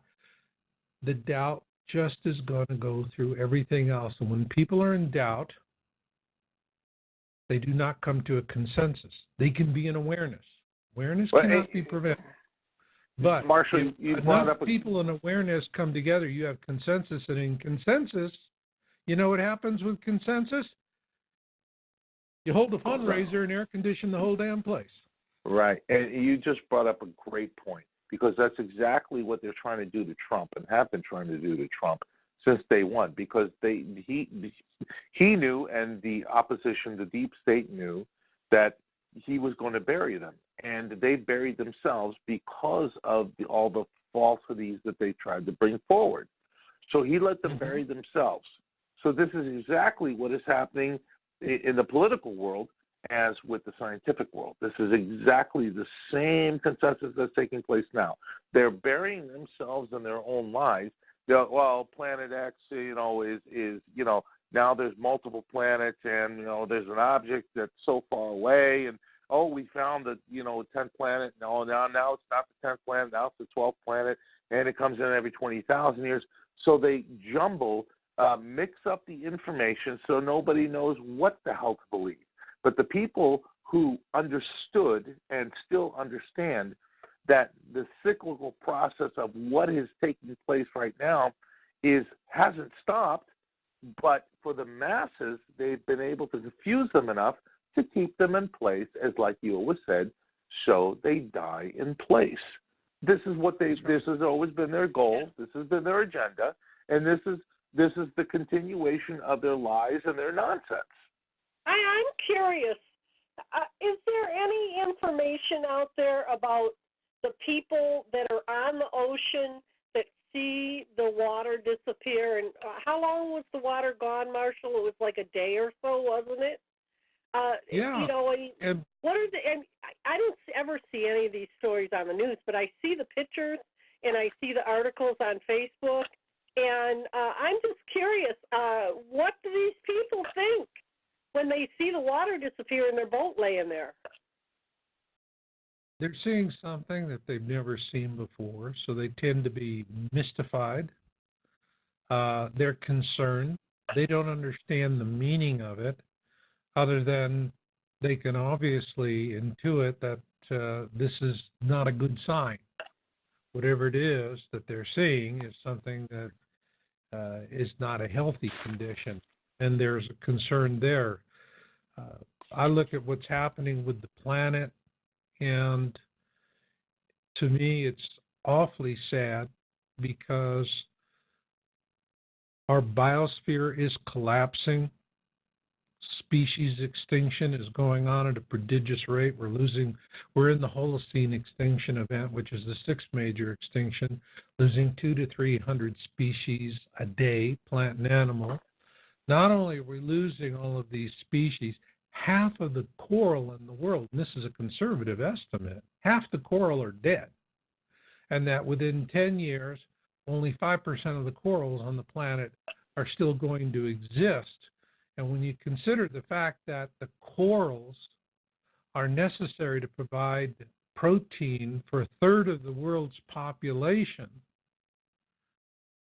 C: the doubt just is going to go through everything else. And when people are in doubt, they do not come to a consensus. They can be in awareness. Awareness cannot be prevented. But
B: Marshall,
C: enough people in awareness come together, you have consensus. And in consensus, you know what happens with consensus? You hold a fundraiser and air condition the whole damn place.
B: Right. And you just brought up a great point, because that's exactly what they're trying to do to Trump and have been trying to do to Trump since day one, because he knew, and the opposition, the deep state knew, that he was going to bury them. And they buried themselves because of all the falsities that they tried to bring forward. So he let them bury themselves. So this is exactly what is happening in the political world as with the scientific world. This is exactly the same consensus that's taking place now. They're burying themselves in their own lies. Well, Planet X, is now there's multiple planets, and there's an object that's so far away, and we found the 10th planet. No, now it's not the 10th planet. Now it's the 12th planet, and it comes in every 20,000 years. So they jumble, mix up the information so nobody knows what the hell to believe. But the people who understood and still understand that the cyclical process of what is taking place right now hasn't stopped, but for the masses, they've been able to confuse them enough to keep them in place, as like you always said, so they die in place. This is what this has always been their goal. This has been their agenda, and this is the continuation of their lies and their nonsense.
A: I'm curious. Is there any information out there about the people that are on the ocean that see the water disappear? And how long was the water gone, Marshall? It was like a day or so, wasn't it?
C: Yeah.
A: What are and I don't ever see any of these stories on the news, but I see the pictures and I see the articles on Facebook, and I'm just curious, what do these people think when they see the water disappear in their boat laying there?
C: They're seeing something that they've never seen before, so they tend to be mystified. They're concerned. They don't understand the meaning of it, other than they can obviously intuit that this is not a good sign. Whatever it is that they're seeing is something that is not a healthy condition, and there's a concern there. I look at what's happening with the planet, and to me it's awfully sad because our biosphere is collapsing. Species extinction is going on at a prodigious rate. We're in the Holocene extinction event, which is the sixth major extinction, losing 200 to 300 species a day, plant and animal. Not only are we losing all of these species, half of the coral in the world, and this is a conservative estimate, half the coral are dead. And that within 10 years, only 5% of the corals on the planet are still going to exist. And when you consider the fact that the corals are necessary to provide protein for a third of the world's population,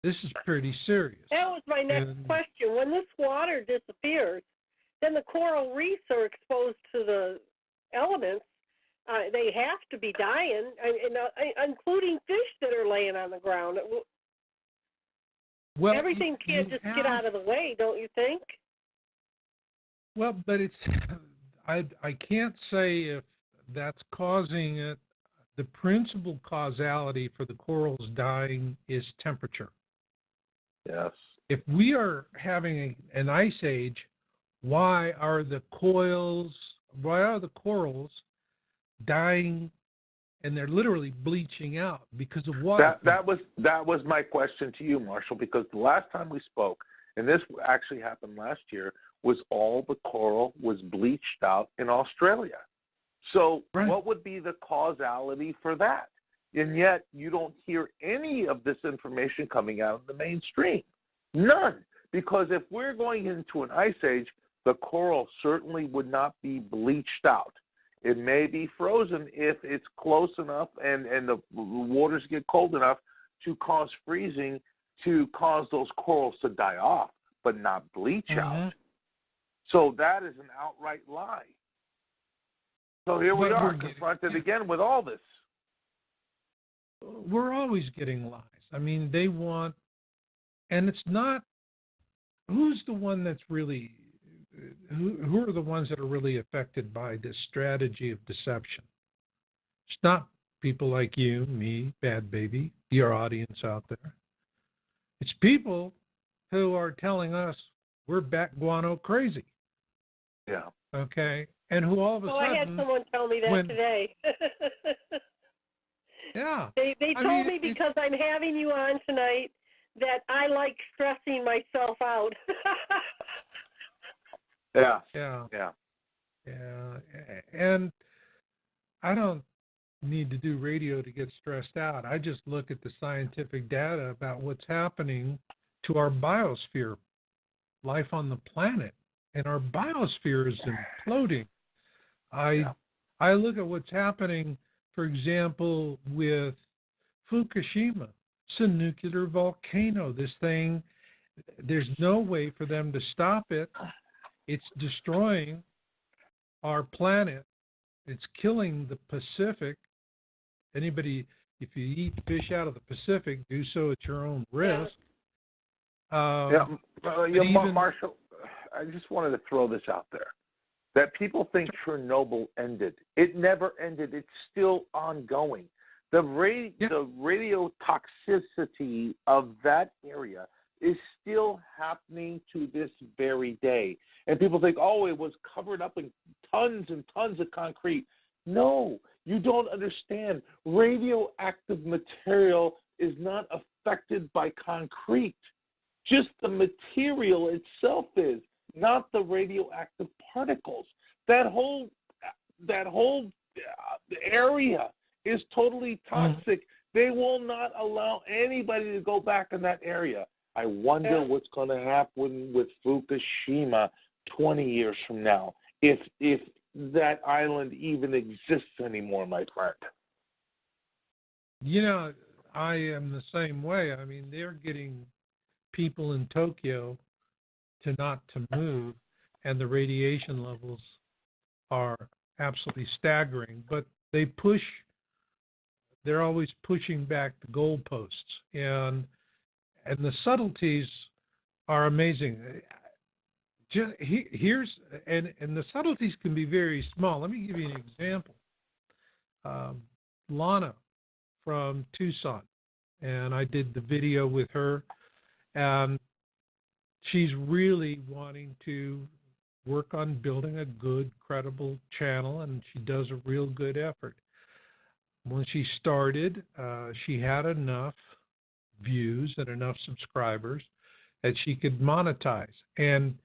C: this is pretty serious.
A: That was my next question. When this water disappears, then the coral reefs are exposed to the elements. They have to be dying, including fish that are laying on the ground.
C: Well,
A: everything can't just get out of the way, don't you think?
C: Well, but it's I can't say if that's causing it. The principal causality for the corals dying is temperature.
B: Yes.
C: If we are having an ice age, why are the corals dying, and they're literally bleaching out because of water?
B: That was my question to you, Marshall, because the last time we spoke, and this actually happened last year, was all the coral was bleached out in Australia. So
C: right.
B: What would be the causality for that? And yet you don't hear any of this information coming out in the mainstream. None. Because if we're going into an ice age, the coral certainly would not be bleached out. It may be frozen if it's close enough and the waters get cold enough to cause freezing, to cause those corals to die off, but not bleach out. So that is an outright lie. So here we are confronted again with all this.
C: We're always getting lies. I mean, they want, and it's not, who's the one that's really, who are the ones that are really affected by this strategy of deception? It's not people like you, me, Badbaby, your audience out there. It's people who are telling us we're bat guano crazy.
B: Yeah.
C: Okay. And who all of a sudden...
A: I had someone tell me that today.
C: Yeah.
A: They told me because I'm having you on tonight that I like stressing myself out.
B: Yeah.
C: Yeah.
B: Yeah.
C: Yeah. And I don't need to do radio to get stressed out. I just look at the scientific data about what's happening to our biosphere, life on the planet. And our biosphere is imploding. I look at what's happening, for example, with Fukushima. It's a nuclear volcano. This thing, there's no way for them to stop it. It's destroying our planet. It's killing the Pacific. Anybody, if you eat fish out of the Pacific, do so at your own risk.
B: Marshall, I just wanted to throw this out there, that people think Chernobyl ended. It never ended. It's still ongoing. The radio toxicity of that area is still happening to this very day. And people think, oh, it was covered up in tons and tons of concrete. No, you don't understand. Radioactive material is not affected by concrete. Just the material itself is, not the radioactive particles. That whole area is totally toxic. They will not allow anybody to go back in that area. I wonder what's going to happen with Fukushima 20 years from now, if that island even exists anymore, my friend.
C: You know, I am the same way. I mean, they're getting people in Tokyo not to move, and the radiation levels are absolutely staggering. But they're always pushing back the goalposts, and the subtleties are amazing. Here's the subtleties can be very small. Let me give you an example. Lana from Tucson, and I did the video with her, and she's really wanting to work on building a good, credible channel, and she does a real good effort. When she started, she had enough views and enough subscribers that she could monetize. And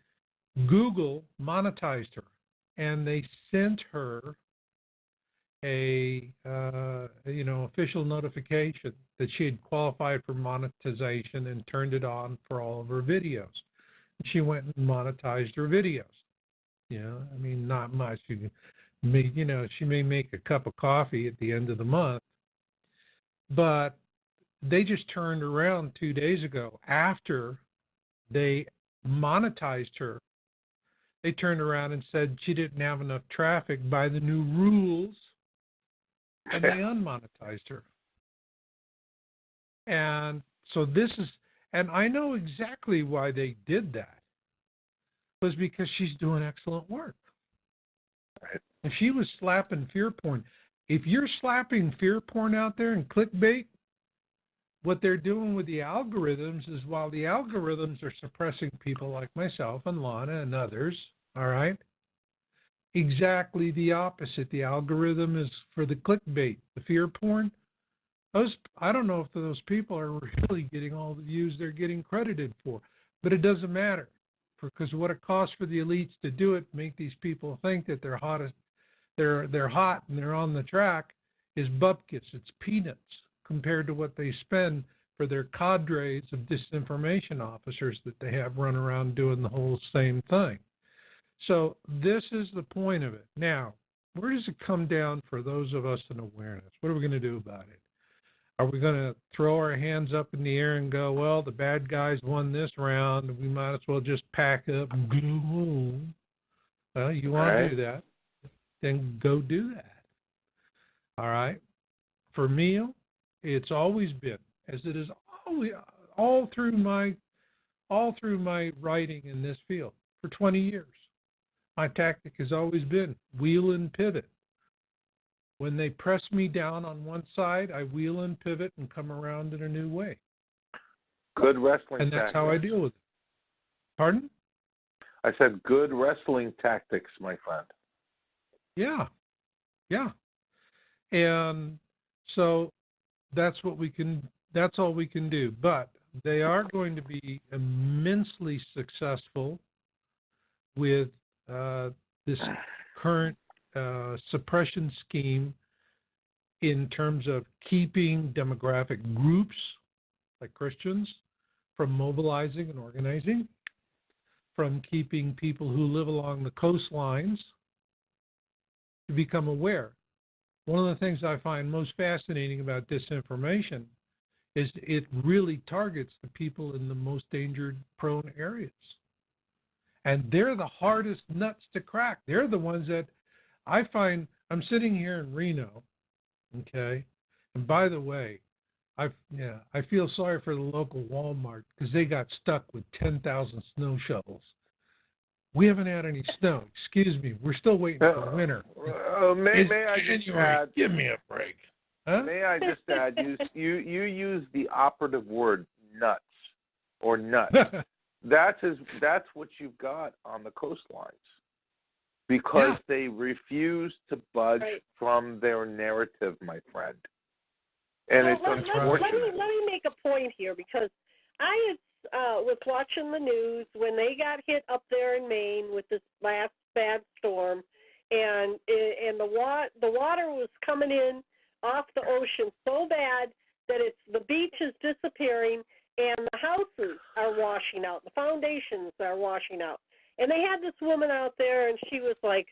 C: Google monetized her, and they sent her a official notification that she had qualified for monetization and turned it on for all of her videos. She went and monetized her videos. I mean, not much. She may make a cup of coffee at the end of the month, but they just turned around 2 days ago after they monetized her. They turned around and said she didn't have enough traffic by the new rules, and they unmonetized her. And so and I know exactly why they did that. It was because she's doing excellent work.
B: Right.
C: If she was slapping fear porn, if you're slapping fear porn out there and clickbait, what they're doing with the algorithms is while the algorithms are suppressing people like myself and Lana and others, all right, exactly the opposite. The algorithm is for the clickbait, the fear porn. I don't know if those people are really getting all the views they're getting credited for, but it doesn't matter because what it costs for the elites to do it, make these people think that they're hot and they're on the track, is bupkis. It's peanuts compared to what they spend for their cadres of disinformation officers that they have run around doing the whole same thing. So this is the point of it. Now, where does it come down for those of us in awareness? What are we going to do about it? Are we going to throw our hands up in the air and go, well, the bad guys won this round, we might as well just pack up and go home? Well, you want to do that, then go do that. All right? For me, it's always been, as it is always, all through my writing in this field for 20 years. My tactic has always been wheel and pivot. When they press me down on one side, I wheel and pivot and come around in a new way.
B: Good wrestling
C: and that's
B: tactics.
C: how I deal with it. Pardon?
B: I said good wrestling tactics, my friend.
C: Yeah. And so that's all we can do. But they are going to be immensely successful with this current suppression scheme in terms of keeping demographic groups like Christians from mobilizing and organizing, from keeping people who live along the coastlines to become aware. One of the things I find most fascinating about disinformation is it really targets the people in the most danger-prone areas. And they're the hardest nuts to crack. They're the ones that I find. I'm sitting here in Reno, okay? And by the way, I feel sorry for the local Walmart because they got stuck with 10,000 snow shovels. We haven't had any snow. Excuse me. We're still waiting for winter.
B: May I just add?
C: Give me a break. Huh?
B: May I just add? You use the operative word nuts or nuts. That's what you've got on the coastlines because they refuse to budge from their narrative, my friend. And it's unfortunate.
A: Let me make a point here because I was watching the news when they got hit up there in Maine with this last bad storm, and the water was coming in off the ocean so bad that the beach is disappearing and the houses are washing out, the foundations are washing out. And they had this woman out there, and she was like,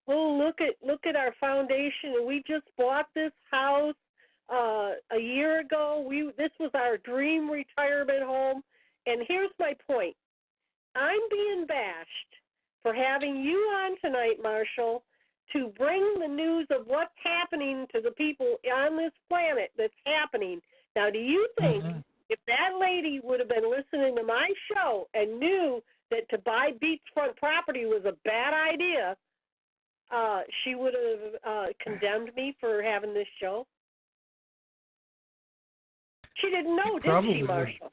A: "Oh, look at our foundation, and we just bought this house a year ago. This was our dream retirement home." And here's my point. I'm being bashed for having you on tonight, Marshall, to bring the news of what's happening to the people on this planet that's happening. Now, do you think if that lady would have been listening to my show and knew that to buy beachfront property was a bad idea, she would have condemned me for having this show? She didn't know, did she, Marshall?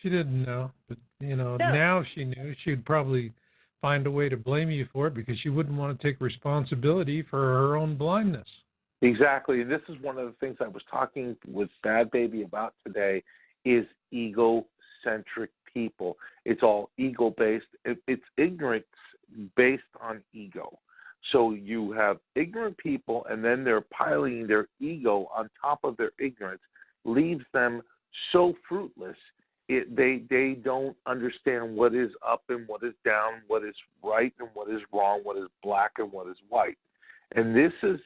C: She didn't know, but now she knew. She'd probably find a way to blame you for it because she wouldn't want to take responsibility for her own blindness.
B: Exactly, and this is one of the things I was talking with Badbaby about today is egocentric people. It's all ego-based. It's ignorance based on ego. So you have ignorant people, and then they're piling their ego on top of their ignorance, leaves them so fruitless. They don't understand what is up and what is down, what is right and what is wrong, what is black and what is white. And this has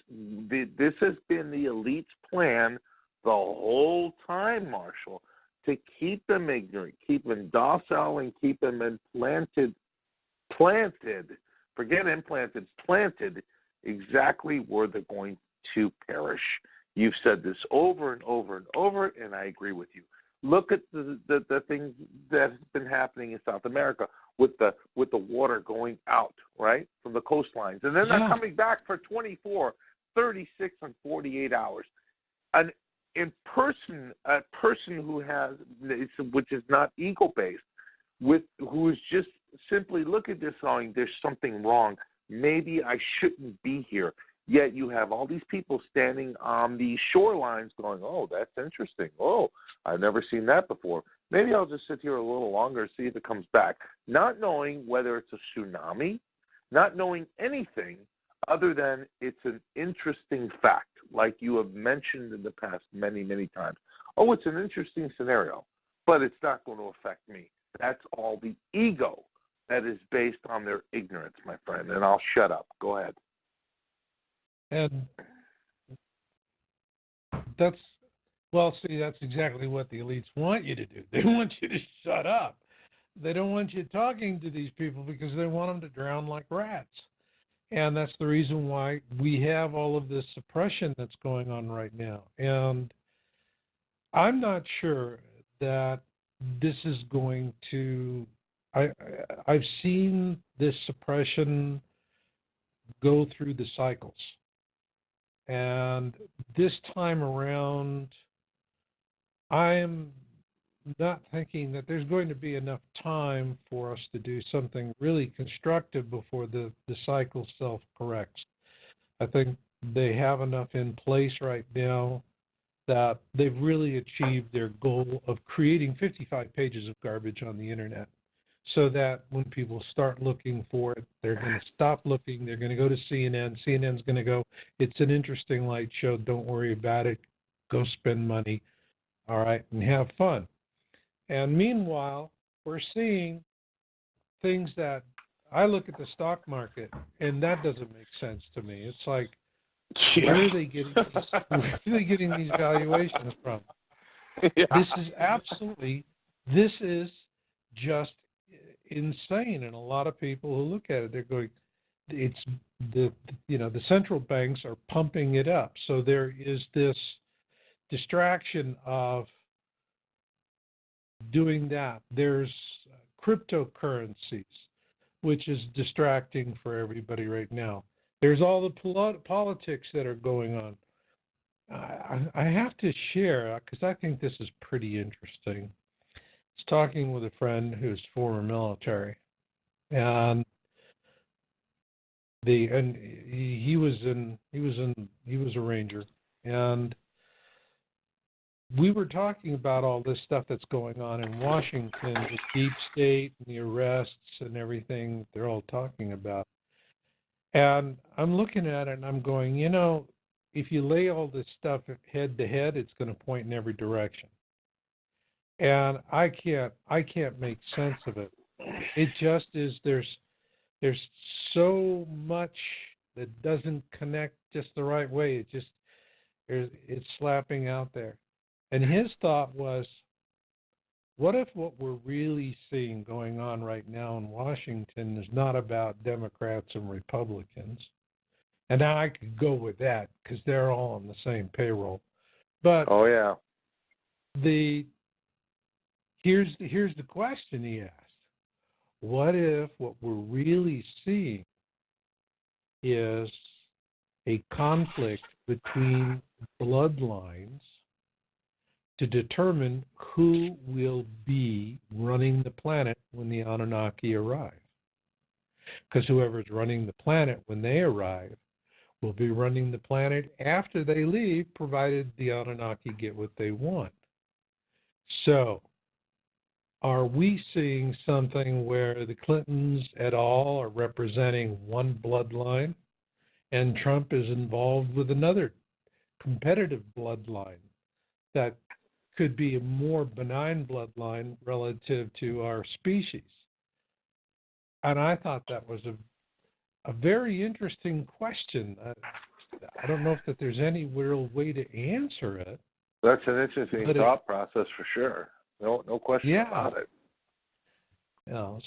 B: been the elite's plan the whole time, Marshall, to keep them ignorant, keep them docile, and keep them planted, forget implanted, planted exactly where they're going to perish. You've said this over and over and over, and I agree with you. Look at the things that have been happening in South America with the water going out, right, from the coastlines. And then they're coming back for 24, 36, and 48 hours. A person who has, which is not ego-based, who is just simply look at this going, there's something wrong. Maybe I shouldn't be here. Yet you have all these people standing on the shorelines going, oh, that's interesting. Oh, I've never seen that before. Maybe I'll just sit here a little longer, see if it comes back. Not knowing whether it's a tsunami, not knowing anything other than it's an interesting fact, like you have mentioned in the past many, many times. Oh, it's an interesting scenario, but it's not going to affect me. That's all the ego that is based on their ignorance, my friend. And I'll shut up. Go ahead.
C: And that's exactly what the elites want you to do. They want you to shut up. They don't want you talking to these people because they want them to drown like rats. And that's the reason why we have all of this suppression that's going on right now. And I'm not sure that this is going to I've seen this suppression go through the cycles. And this time around, I'm not thinking that there's going to be enough time for us to do something really constructive before the cycle self-corrects. I think they have enough in place right now that they've really achieved their goal of creating 55 pages of garbage on the internet, so that when people start looking for it, they're going to stop looking. They're going to go to CNN. CNN's going to go, it's an interesting light show. Don't worry about it. Go spend money, all right, and have fun. And meanwhile, we're seeing things that I look at the stock market, and that doesn't make sense to me. It's like, where are they getting these valuations from? Yeah. This is just insane. And a lot of people who look at it, they're going, it's the central banks are pumping it up. So there is this distraction of doing that. There's cryptocurrencies, which is distracting for everybody right now. There's all the politics that are going on. I have to share, because I think this is pretty interesting. I was talking with a friend who's former military, and he was a Ranger, and we were talking about all this stuff that's going on in Washington, the deep state and the arrests and everything they're all talking about. And I'm looking at it and I'm going, if you lay all this stuff head to head, it's going to point in every direction. And I can't make sense of it. It just is, there's so much that doesn't connect just the right way. It's slapping out there. And his thought was, what if what we're really seeing going on right now in Washington is not about Democrats and Republicans? And now I could go with that because they're all on the same payroll. But
B: oh yeah,
C: here's the question he asked. What if what we're really seeing is a conflict between bloodlines to determine who will be running the planet when the Anunnaki arrive? Because whoever's running the planet when they arrive will be running the planet after they leave, provided the Anunnaki get what they want. So, are we seeing something where the Clintons et al. Are representing one bloodline and Trump is involved with another competitive bloodline that could be a more benign bloodline relative to our species? And I thought that was a very interesting question. I don't know if that there's any real way to answer it.
B: That's an interesting thought process for sure. No question about it.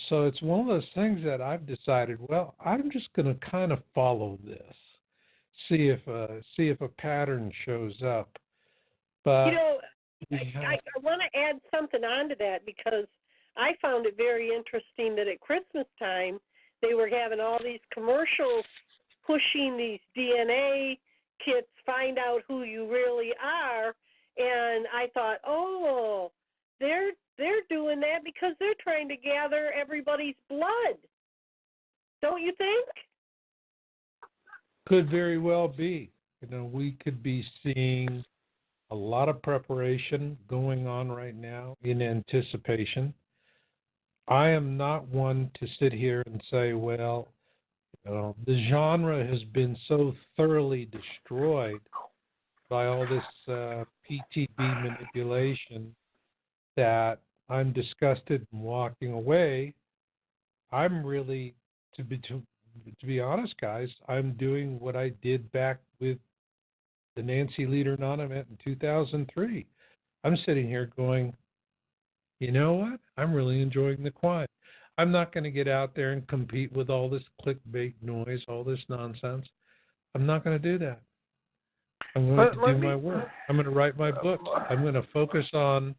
C: So it's one of those things that I've decided, well, I'm just going to kind of follow this, see if a pattern shows up. But
A: I want to add something on to that, because I found it very interesting that at Christmas time they were having all these commercials pushing these DNA kits, find out who you really are, and I thought, oh, they're doing that because they're trying to gather everybody's blood. Don't you think?
C: Could very well be. We could be seeing a lot of preparation going on right now in anticipation. I am not one to sit here and say, well, the genre has been so thoroughly destroyed by all this PTB manipulation that I'm disgusted and walking away. I'm really, to be honest, guys, I'm doing what I did back with the Nancy Leader Anonymous in 2003. I'm sitting here going, you know what? I'm really enjoying the quiet. I'm not going to get out there and compete with all this clickbait noise, all this nonsense. I'm not going to do that. I'm going to do my work. I'm going to write my book. I'm going to focus on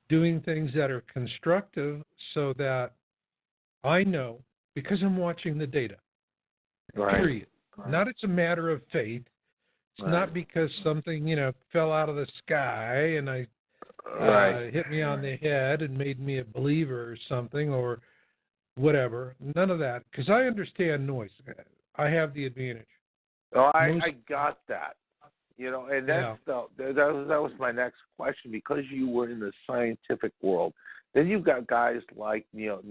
C: doing things that are constructive so that I know, because I'm watching the data, period. Not it's a matter of faith. It's not because something, fell out of the sky and hit me on the head and made me a believer or something or whatever. None of that, because I understand noise. I have the advantage.
B: Oh, I got that. And that's that was my next question, because you were in the scientific world. Then you've got guys like Neil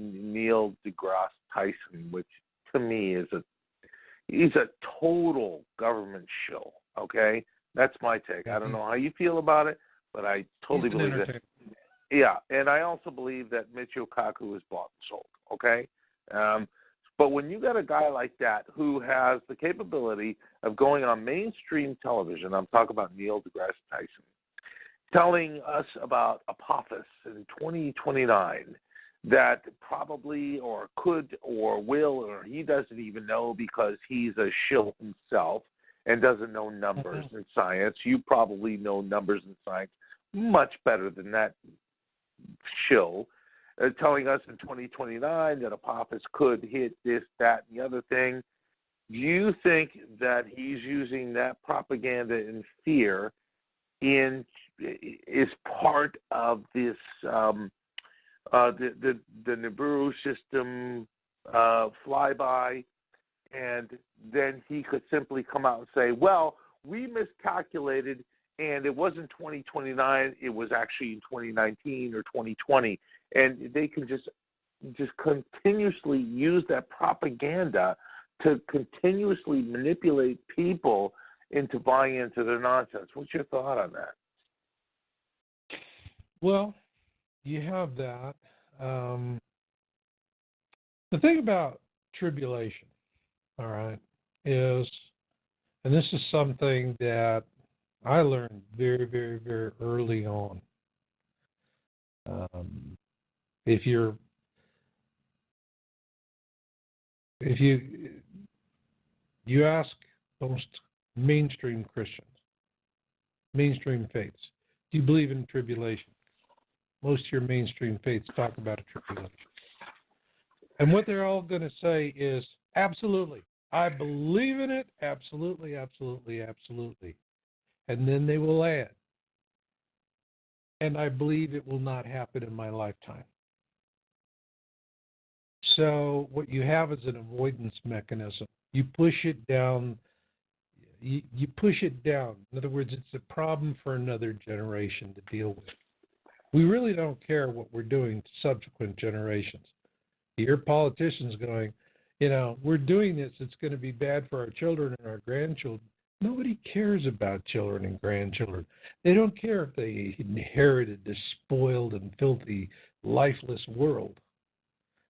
B: deGrasse Tyson, which to me he's a total government shill. Okay, that's my take. I don't know how you feel about it, but I totally believe it. Yeah, and I also believe that Michio Kaku is bought and sold. Okay, but when you got a guy like that who has the capability of going on mainstream television, I'm talking about Neil deGrasse Tyson, telling us about Apophis in 2029 that probably or could or will, or he doesn't even know because he's a shill himself and doesn't know numbers in science. You probably know numbers in science much better than that shill. Telling us in 2029 that Apophis could hit this, that, and the other thing. Do you think that he's using that propaganda and fear is part of this the Nibiru system flyby, and then he could simply come out and say, well, we miscalculated and it wasn't 2029, it was actually in 2019 or 2020. And they can just continuously use that propaganda to continuously manipulate people into buying into their nonsense. What's your thought on that?
C: Well, you have that. The thing about tribulation, all right, is, and this is something that I learned very, very, very early on. If you ask most mainstream Christians, mainstream faiths, do you believe in tribulation? Most of your mainstream faiths talk about a tribulation. And what they're all going to say is, absolutely, I believe in it, absolutely, absolutely, absolutely. And then they will add, and I believe it will not happen in my lifetime. So what you have is an avoidance mechanism. You push it down. You push it down. In other words, it's a problem for another generation to deal with. We really don't care what we're doing to subsequent generations. You hear politicians going, we're doing this, it's going to be bad for our children and our grandchildren. Nobody cares about children and grandchildren. They don't care if they inherited this spoiled and filthy, lifeless world.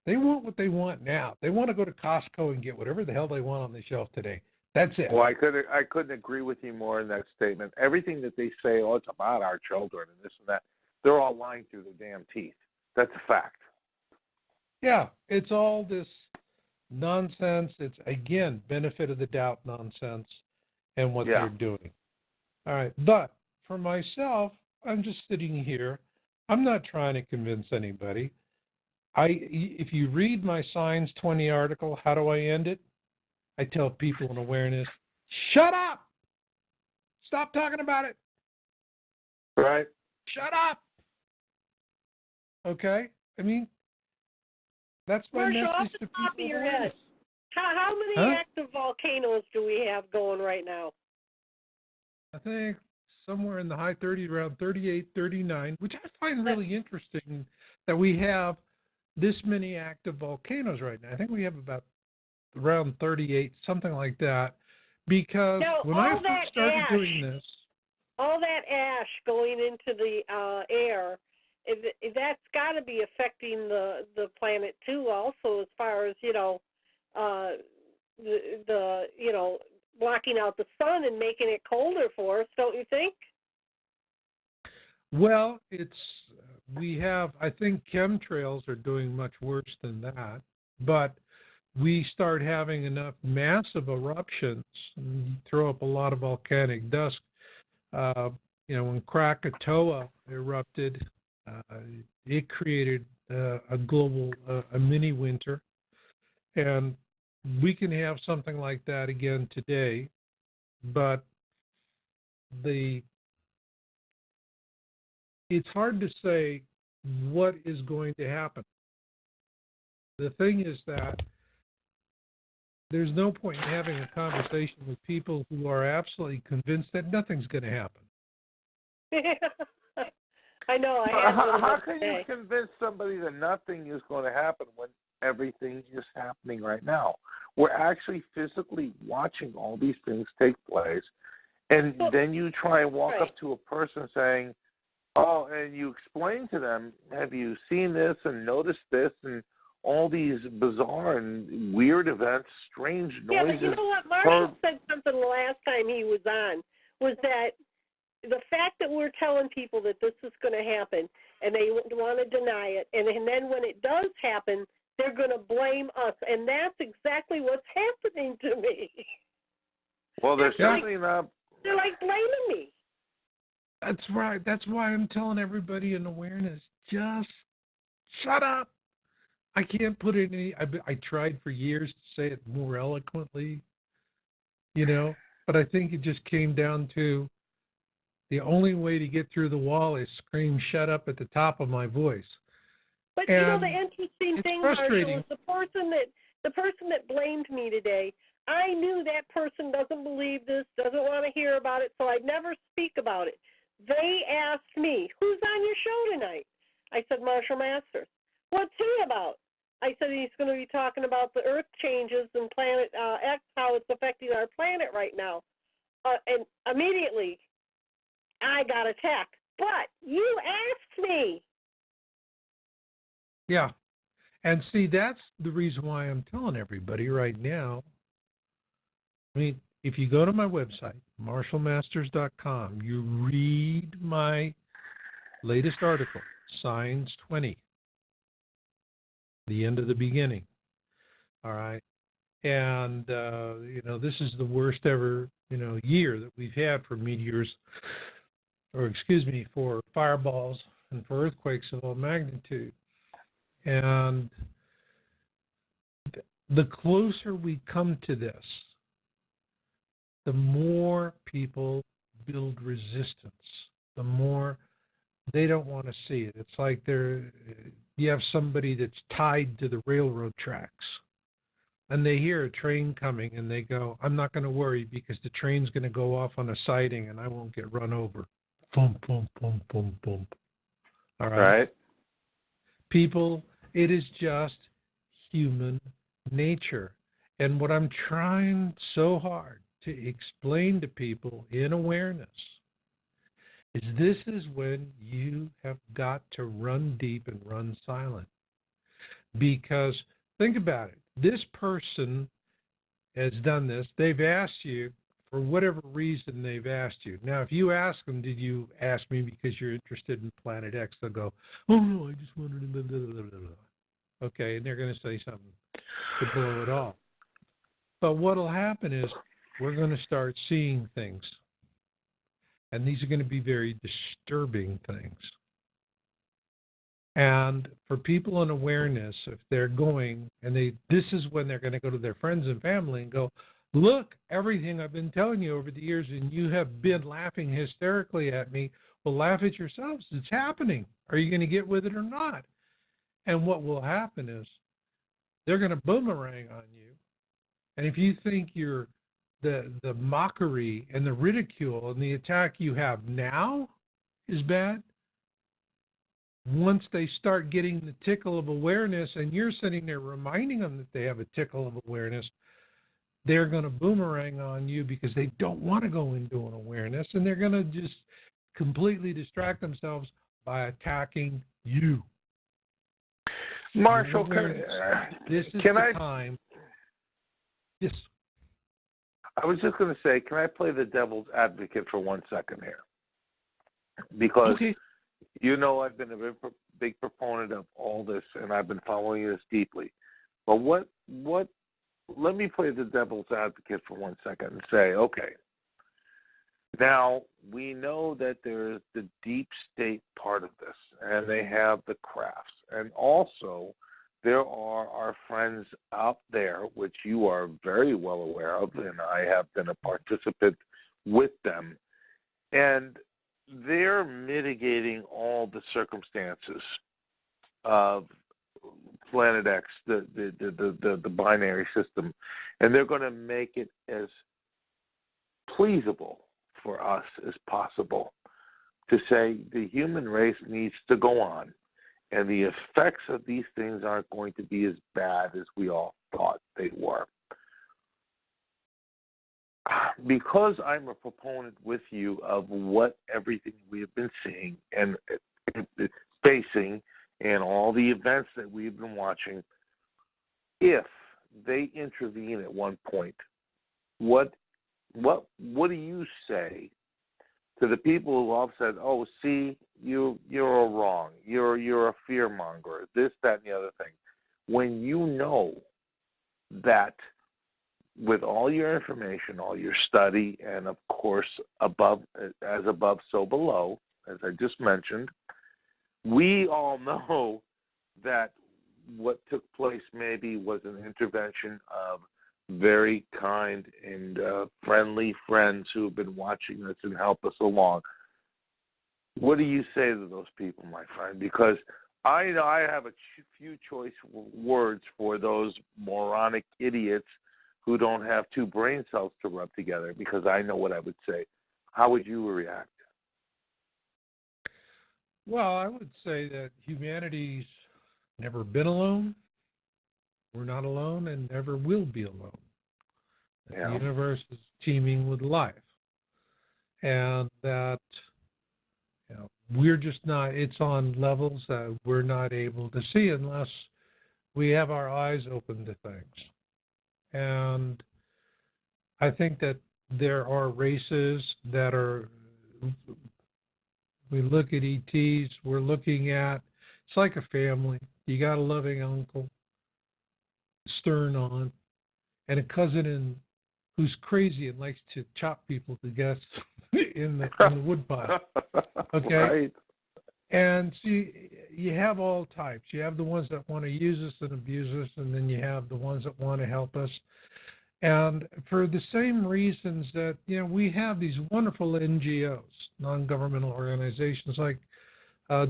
C: They want what they want now. They want to go to Costco and get whatever the hell they want on the shelf today. That's it.
B: Well, I couldn't agree with you more in that statement. Everything that they say, oh, it's about our children and this and that, they're all lying through their damn teeth. That's a fact.
C: Yeah, it's all this nonsense. It's, again, benefit of the doubt nonsense and what they're doing. All right, but for myself, I'm just sitting here. I'm not trying to convince anybody. If you read my Signs 20 article, how do I end it? I tell people in awareness, shut up! Stop talking about it.
B: Right.
C: Shut up! Okay? I mean, that's my
A: Marshall, off
C: message
A: the
C: to
A: top
C: people.
A: of your head, how many active volcanoes do we have going right now?
C: I think somewhere in the high 30s, around 38, 39, which I find really interesting that we have this many active volcanoes right now. I think we have about around 38, something like that, because
A: now,
C: when I first started doing this,
A: all that ash going into the air, that's got to be affecting the planet too. Also, as far as the blocking out the sun and making it colder for us, don't you think?
C: Well, I think chemtrails are doing much worse than that, but we start having enough massive eruptions and throw up a lot of volcanic dust. When Krakatoa erupted, it created a global, a mini winter, and we can have something like that again today, but it's hard to say what is going to happen. The thing is that there's no point in having a conversation with people who are absolutely convinced that nothing's going to happen.
A: I know.
B: How can you convince somebody that nothing is going to happen when everything is happening right now? We're actually physically watching all these things take place, and then you try and walk up to a person saying, oh, and you explain to them, have you seen this and noticed this and all these bizarre and weird events, strange noises.
A: Yeah, but you know what? Marshall said something the last time he was on, was that the fact that we're telling people that this is going to happen and they want to deny it, and then when it does happen, they're going to blame us, and that's exactly what's happening to me.
B: Well, they're certainly not.
A: They're like blaming me.
C: That's right. That's why I'm telling everybody in awareness, just shut up. I can't put it in I tried for years to say it more eloquently, but I think it just came down to the only way to get through the wall is scream shut up at the top of my voice.
A: But the interesting thing, Marshall, is the person that blamed me today, I knew that person doesn't believe this, doesn't want to hear about it, so I'd never speak about it. They asked me, who's on your show tonight? I said, Marshall Masters. What's he about? I said he's going to be talking about the Earth changes and Planet X, how it's affecting our planet right now. And immediately, I got attacked. But you asked me.
C: Yeah. And see, that's the reason why I'm telling everybody right now. I mean, if you go to my website, marshallmasters.com, you read my latest article, Signs 20. The end of the beginning. All right. And, this is the worst ever, year that we've had for meteors, for fireballs and for earthquakes of all magnitude. And the closer we come to this, the more people build resistance, the more they don't want to see it. It's like you have somebody that's tied to the railroad tracks, and they hear a train coming, and they go, I'm not going to worry because the train's going to go off on a siding, and I won't get run over. Boom, boom, boom, boom, boom. All right? People, it is just human nature. And what I'm trying so hard to explain to people in awareness is this is when you have got to run deep and run silent. Because think about it. This person has done this. They've asked you for whatever reason they've asked you. Now, if you ask them, did you ask me because you're interested in Planet X? They'll go, oh, no, I just wanted to blah, blah, blah, blah, blah. Okay, and they're going to say something to blow it off. But what will happen is we're going to start seeing things. And these are going to be very disturbing things. And for people in awareness, if they're going, and this is when they're going to go to their friends and family and go, look, everything I've been telling you over the years, and you have been laughing hysterically at me. Well, laugh at yourselves. It's happening. Are you going to get with it or not? And what will happen is they're going to boomerang on you. And if you think you're the mockery and the ridicule and the attack you have now is bad, once they start getting the tickle of awareness and you're sitting there reminding them that they have a tickle of awareness, they're going to boomerang on you because they don't want to go into an awareness, and they're going to just completely distract themselves by attacking you.
B: Marshall,
C: this is the time. Yes.
B: I was just going to say, can I play the devil's advocate for 1 second here? Because, you know, I've been a big proponent of all this, and I've been following this deeply. But let me play the devil's advocate for 1 second and say, okay, now we know that there's the deep state part of this, and they have the crafts. And also, there are our friends out there, which you are very well aware of, and I have been a participant with them. And they're mitigating all the circumstances of Planet X, the binary system, and they're going to make it as pleasable for us as possible to say the human race needs to go on, and the effects of these things aren't going to be as bad as we all thought they were. Because I'm a proponent with you of what everything we have been seeing and facing, and all the events that we've been watching, if they intervene at one point, what do you say to the people who have said, "Oh, see, you're all wrong. You're a fear monger. This, that, and the other thing," when you know that with all your information, all your study, and of course, as above, so below, as I just mentioned. We all know that what took place maybe was an intervention of very kind and friendly friends who have been watching us and help us along. What do you say to those people, my friend? Because I have a few choice words for those moronic idiots who don't have two brain cells to rub together, because I know what I would say. How would you react?
C: Well, I would say that humanity's never been alone. We're not alone and never will be alone. Yeah. The universe is teeming with life. And that we're just not, it's on levels that we're not able to see unless we have our eyes open to things. And I think that there are races that are, we look at ETs, we're looking at, it's like a family. You got a loving uncle, stern aunt, and a cousin who's crazy and likes to chop people to death in the woodpile. Okay? Right. And see, you have all types. You have the ones that want to use us and abuse us, and then you have the ones that want to help us. And for the same reasons that, we have these wonderful NGOs, non-governmental organizations like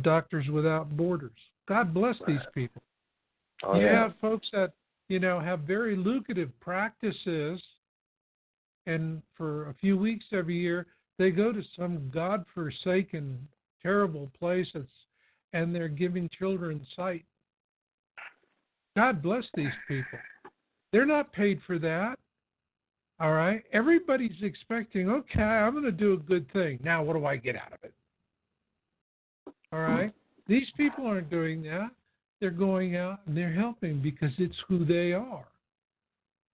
C: Doctors Without Borders. God bless these people. Oh, you have folks that, have very lucrative practices, and for a few weeks every year, they go to some godforsaken, terrible place and they're giving children sight. God bless these people. They're not paid for that. All right? Everybody's expecting, okay, I'm going to do a good thing. Now, what do I get out of it? All right? These people aren't doing that. they're going out and they're helping because it's who they are.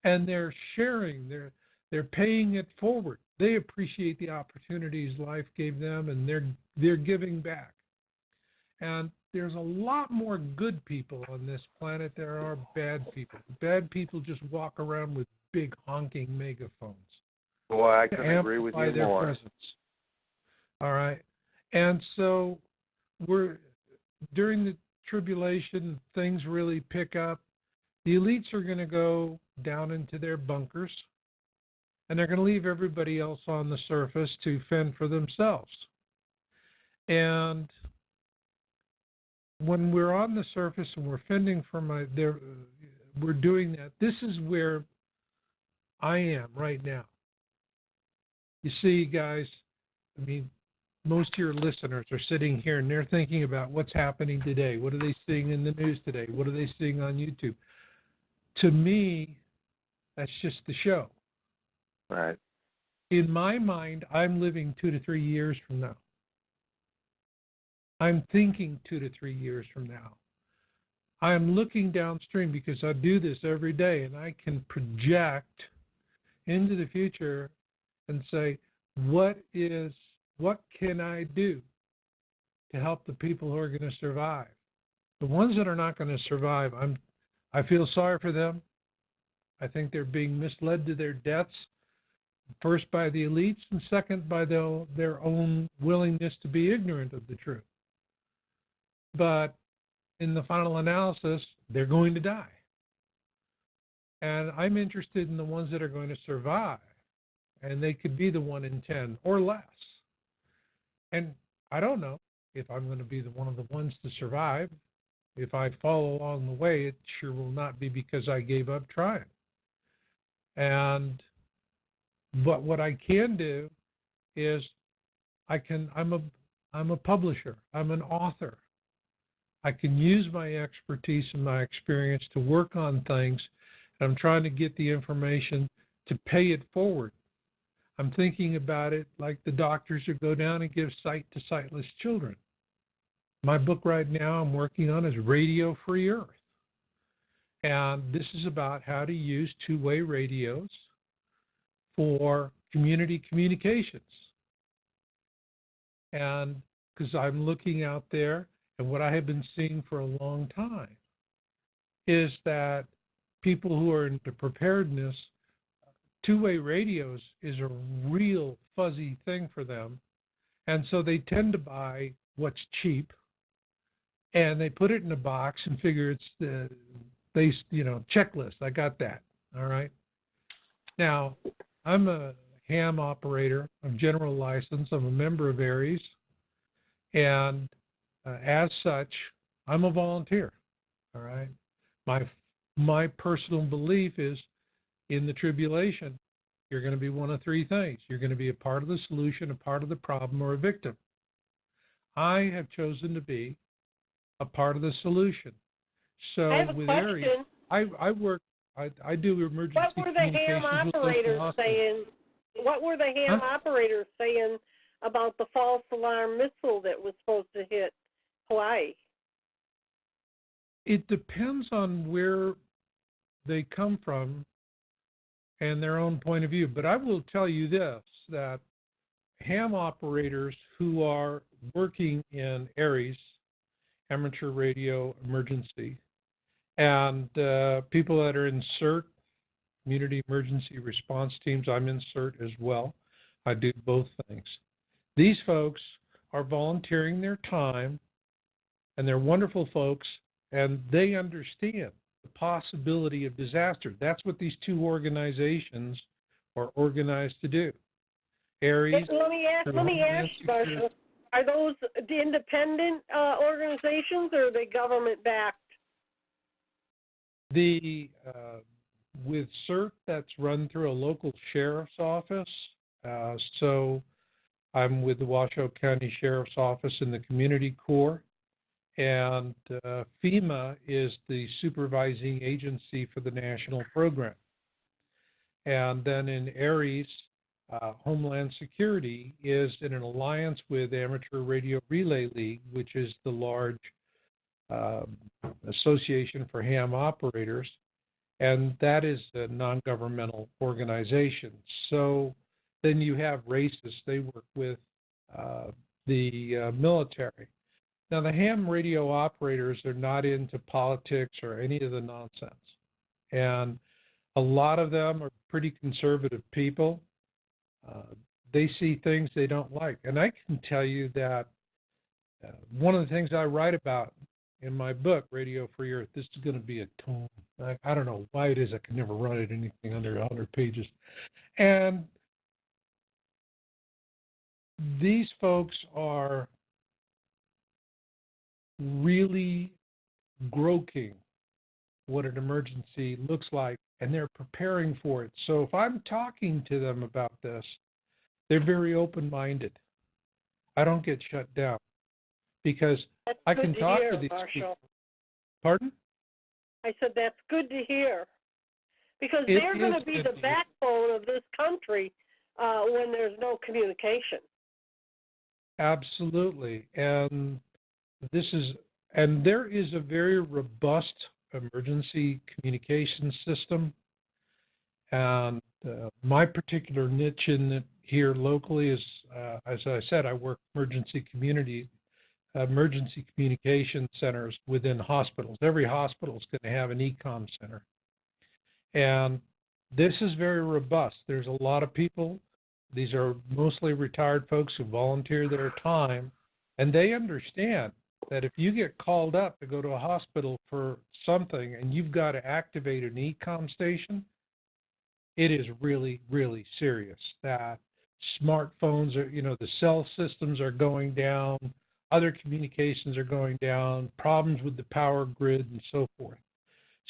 C: And they're sharing, they're paying it forward. They appreciate the opportunities life gave them, and they're giving back. And there's a lot more good people on this planet than there are bad people. Bad people just walk around with big honking megaphones.
B: Boy, I couldn't agree with you more.
C: Presence. All right. And so during the tribulation, things really pick up. The elites are going to go down into their bunkers, and they're going to leave everybody else on the surface to fend for themselves. And when we're on the surface and we're fending for we're doing that. This is where I am right now. You see, guys, I mean, most of your listeners are sitting here and they're thinking about what's happening today. What are they seeing in the news today? What are they seeing on YouTube? To me, that's just the show.
B: Right.
C: In my mind, I'm living 2 to 3 years from now. I'm thinking 2 to 3 years from now. I'm looking downstream because I do this every day, and I can project into the future and say, what can I do to help the people who are going to survive? The ones that are not going to survive, I feel sorry for them. I think they're being misled to their deaths, first by the elites and second by their own willingness to be ignorant of the truth. But in the final analysis, they're going to die. And I'm interested in the ones that are going to survive. And they could be the 1 in 10 or less. And I don't know if I'm going to be one of the ones to survive. If I fall along the way, it sure will not be because I gave up trying. But what I can do is I'm a publisher. I'm an author. I can use my expertise and my experience to work on things, and I'm trying to get the information to pay it forward. I'm thinking about it like the doctors who go down and give sight to sightless children. My book right now I'm working on is Radio Free Earth. And this is about how to use two-way radios for community communications. And because I'm looking out there, and what I have been seeing for a long time is that people who are into preparedness, two-way radios is a real fuzzy thing for them. And so they tend to buy what's cheap, and they put it in a box and figure it's the checklist. I got that. All right. Now, I'm a ham operator. I'm general license. I'm a member of ARES. And as such, I'm a volunteer. All right. My personal belief is in the tribulation, you're going to be one of three things. You're going to be a part of the solution, a part of the problem, or a victim. I have chosen to be a part of the solution. So
A: I have a
C: with
A: question.
C: ARES, I do emergency
A: What were the ham operators saying? What were the ham operators saying about the false alarm missile that was supposed to hit Hawaii?
C: It depends on where they come from and their own point of view. But I will tell you this, that ham operators who are working in ARES, Amateur Radio Emergency, and people that are in CERT, Community Emergency Response Teams, I'm in CERT as well. I do both things. These folks are volunteering their time, and they're wonderful folks, and they understand the possibility of disaster. That's what these two organizations are organized to do. ARES.
A: Let me ask, Marshall, are those the independent organizations or are they government-backed?
C: With CERT, that's run through a local sheriff's office. So I'm with the Washoe County Sheriff's Office in the Community Corps. And FEMA is the supervising agency for the national program. And then in ARES, Homeland Security is in an alliance with Amateur Radio Relay League, which is the large Association for Ham Operators, and that is a non-governmental organization. So then you have racists. They work with the military. Now, the ham radio operators are not into politics or any of the nonsense. And a lot of them are pretty conservative people. They see things they don't like. And I can tell you that one of the things I write about in my book, Radio Free Earth, this is going to be a tome. I don't know why it is I can never write anything under 100 pages. And these folks are really groping what an emergency looks like, and they're preparing for it. So if I'm talking to them about this, they're very open-minded. I don't get shut down because I can talk to these people. Pardon?
A: I said that's good to hear because they're going to be the backbone of this country when there's no communication.
C: Absolutely, and there is a very robust emergency communication system, and my particular niche in it here locally is, as I said, I work emergency communication centers within hospitals. Every hospital is going to have an e-com center, and this is very robust. There's a lot of people. These are mostly retired folks who volunteer their time, and they understand that if you get called up to go to a hospital for something and you've got to activate an e-com station, it is really, really serious. That smartphones are, the cell systems are going down, other communications are going down, problems with the power grid and so forth.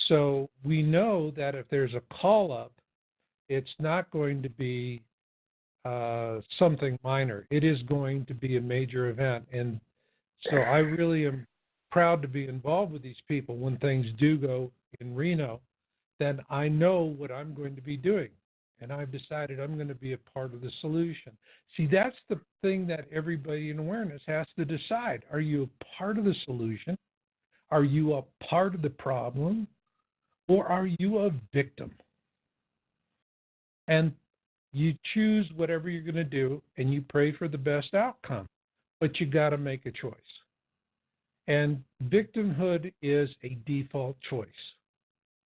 C: So we know that if there's a call up, it's not going to be something minor. It is going to be a major event. And so I really am proud to be involved with these people when things do go in Reno. Then I know what I'm going to be doing. And I've decided I'm going to be a part of the solution. See, that's the thing that everybody in awareness has to decide. Are you a part of the solution? Are you a part of the problem? Or are you a victim? And you choose whatever you're going to do, and you pray for the best outcome. But you got to make a choice. And victimhood is a default choice.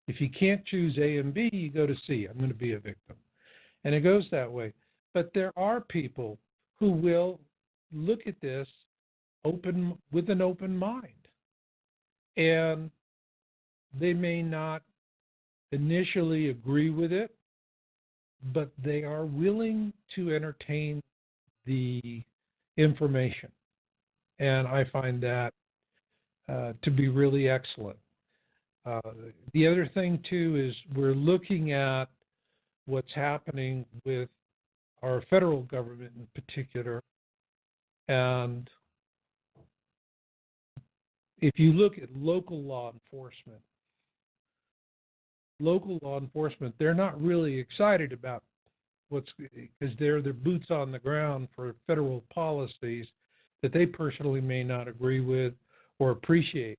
C: If you can't choose A and B, you go to C. I'm going to be a victim. And it goes that way. But there are people who will look at this with an open mind. And they may not initially agree with it, but they are willing to entertain the information. And I find that to be really excellent. The other thing, too, is we're looking at what's happening with our federal government in particular. And if you look at local law enforcement, they're not really excited about because they're the boots on the ground for federal policies that they personally may not agree with or appreciate,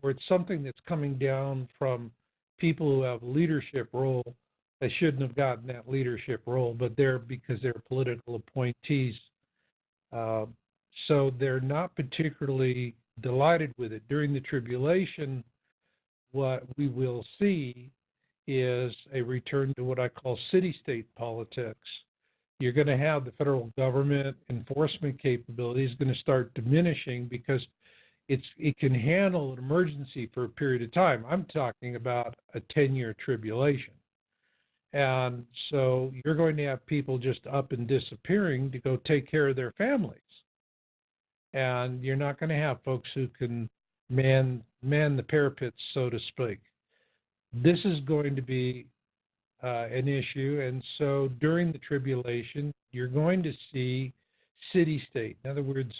C: or it's something that's coming down from people who have a leadership role that shouldn't have gotten that leadership role, but because they're political appointees. So they're not particularly delighted with it. During the tribulation, what we will see is a return to what I call city-state politics. You're going to have the federal government enforcement capabilities going to start diminishing because it can handle an emergency for a period of time. I'm talking about a 10-year tribulation. And so you're going to have people just up and disappearing to go take care of their families. And you're not going to have folks who can man the parapets, so to speak. This is going to be an issue, and so during the tribulation, you're going to see city-state. In other words,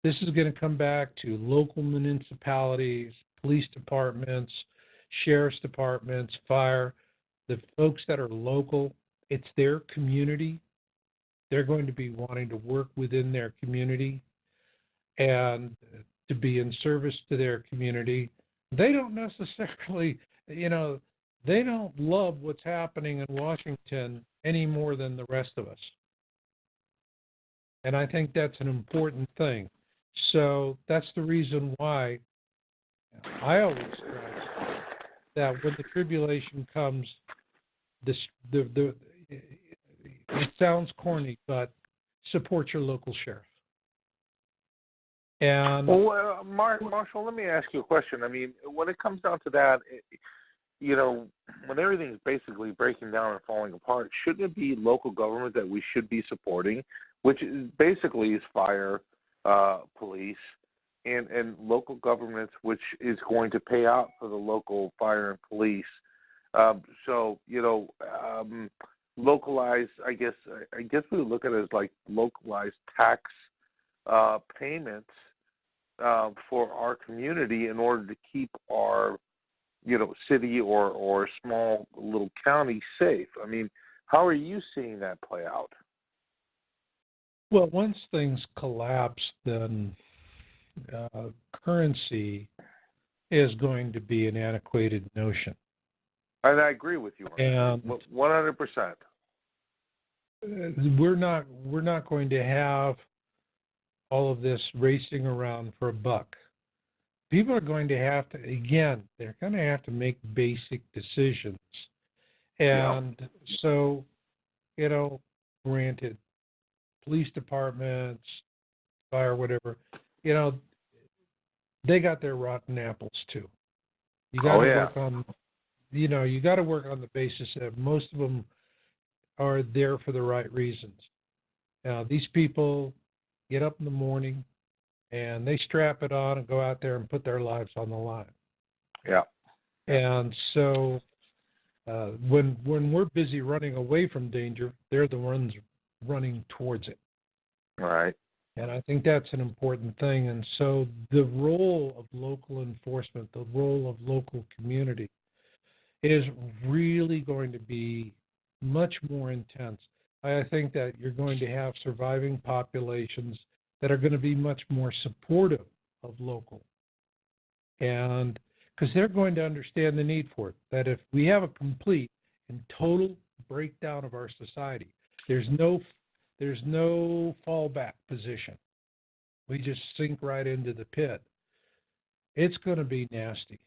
C: this is going to come back to local municipalities, police departments, sheriff's departments, fire, the folks that are local. It's their community. They're going to be wanting to work within their community, and to be in service to their community. They don't necessarily, they don't love what's happening in Washington any more than the rest of us. And I think that's an important thing. So that's the reason why I always stress that when the tribulation comes, it sounds corny, but support your local sheriff. And
B: well, Marshall, let me ask you a question. I mean, when it comes down to that, when everything's basically breaking down and falling apart, shouldn't it be local government that we should be supporting, which is basically fire, police, and local governments, which is going to pay out for the local fire and police. Localized, I guess we would look at it as like localized tax payments for our community in order to keep our, city or small little county safe. I mean, how are you seeing that play out?
C: Well, once things collapse, then currency is going to be an antiquated notion.
B: And I agree with you.
C: And
B: 100%.
C: We're not going to have all of this racing around for a buck. People are going to have to, again, they're going to have to make basic decisions. And so, granted, police departments, fire, whatever, they got their rotten apples too. You got to work on, you got to work on the basis that most of them are there for the right reasons. These people get up in the morning and they strap it on and go out there and put their lives on the line.
B: Yeah.
C: And so when we're busy running away from danger, they're the ones running towards it.
B: All right.
C: And I think that's an important thing. And so the role of local enforcement, the role of local community is really going to be much more intense. I think that you're going to have surviving populations that are going to be much more supportive of local. And because they're going to understand the need for it, that if we have a complete and total breakdown of our society, there's no fallback position. We just sink right into the pit. It's going to be nasty.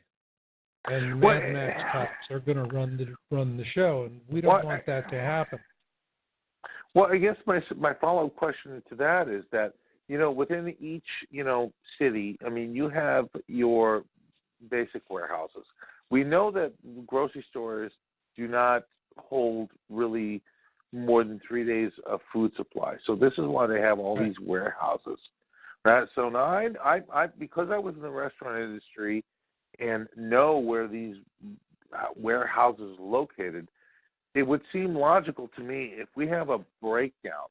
C: And Mad Max cops are going to run the show, and we don't want that to happen.
B: Well, I guess my follow-up question to that is that, within each, city, I mean, you have your basic warehouses. We know that grocery stores do not hold really more than 3 days of food supply. So this is why they have all these warehouses. Right? So now I because I was in the restaurant industry and know where these warehouses are located, it would seem logical to me if we have a breakdown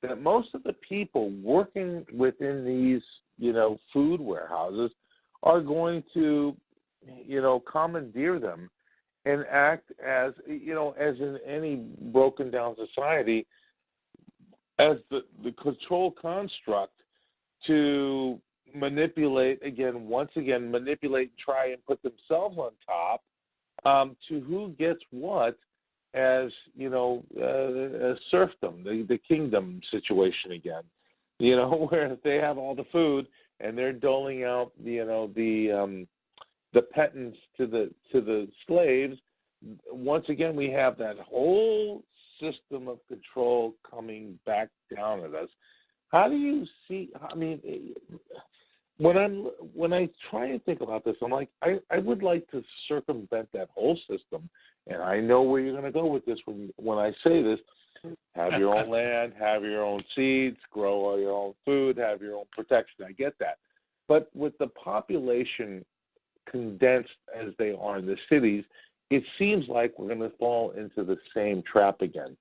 B: that most of the people working within these, food warehouses are going to, commandeer them and act as, as in any broken down society, as the control construct to manipulate, try and put themselves on top to who gets what as, serfdom, the kingdom situation again, where they have all the food and they're doling out, the pittance to the slaves. Once again, we have that whole system of control coming back down at us. How do you see? I mean, when I try and think about this, I'm like, I would like to circumvent that whole system, and I know where you're going to go with this when I say this. Have your own land, have your own seeds, grow all your own food, have your own protection. I get that, but with the population condensed as they are in the cities, it seems like we're going to fall into the same trap again.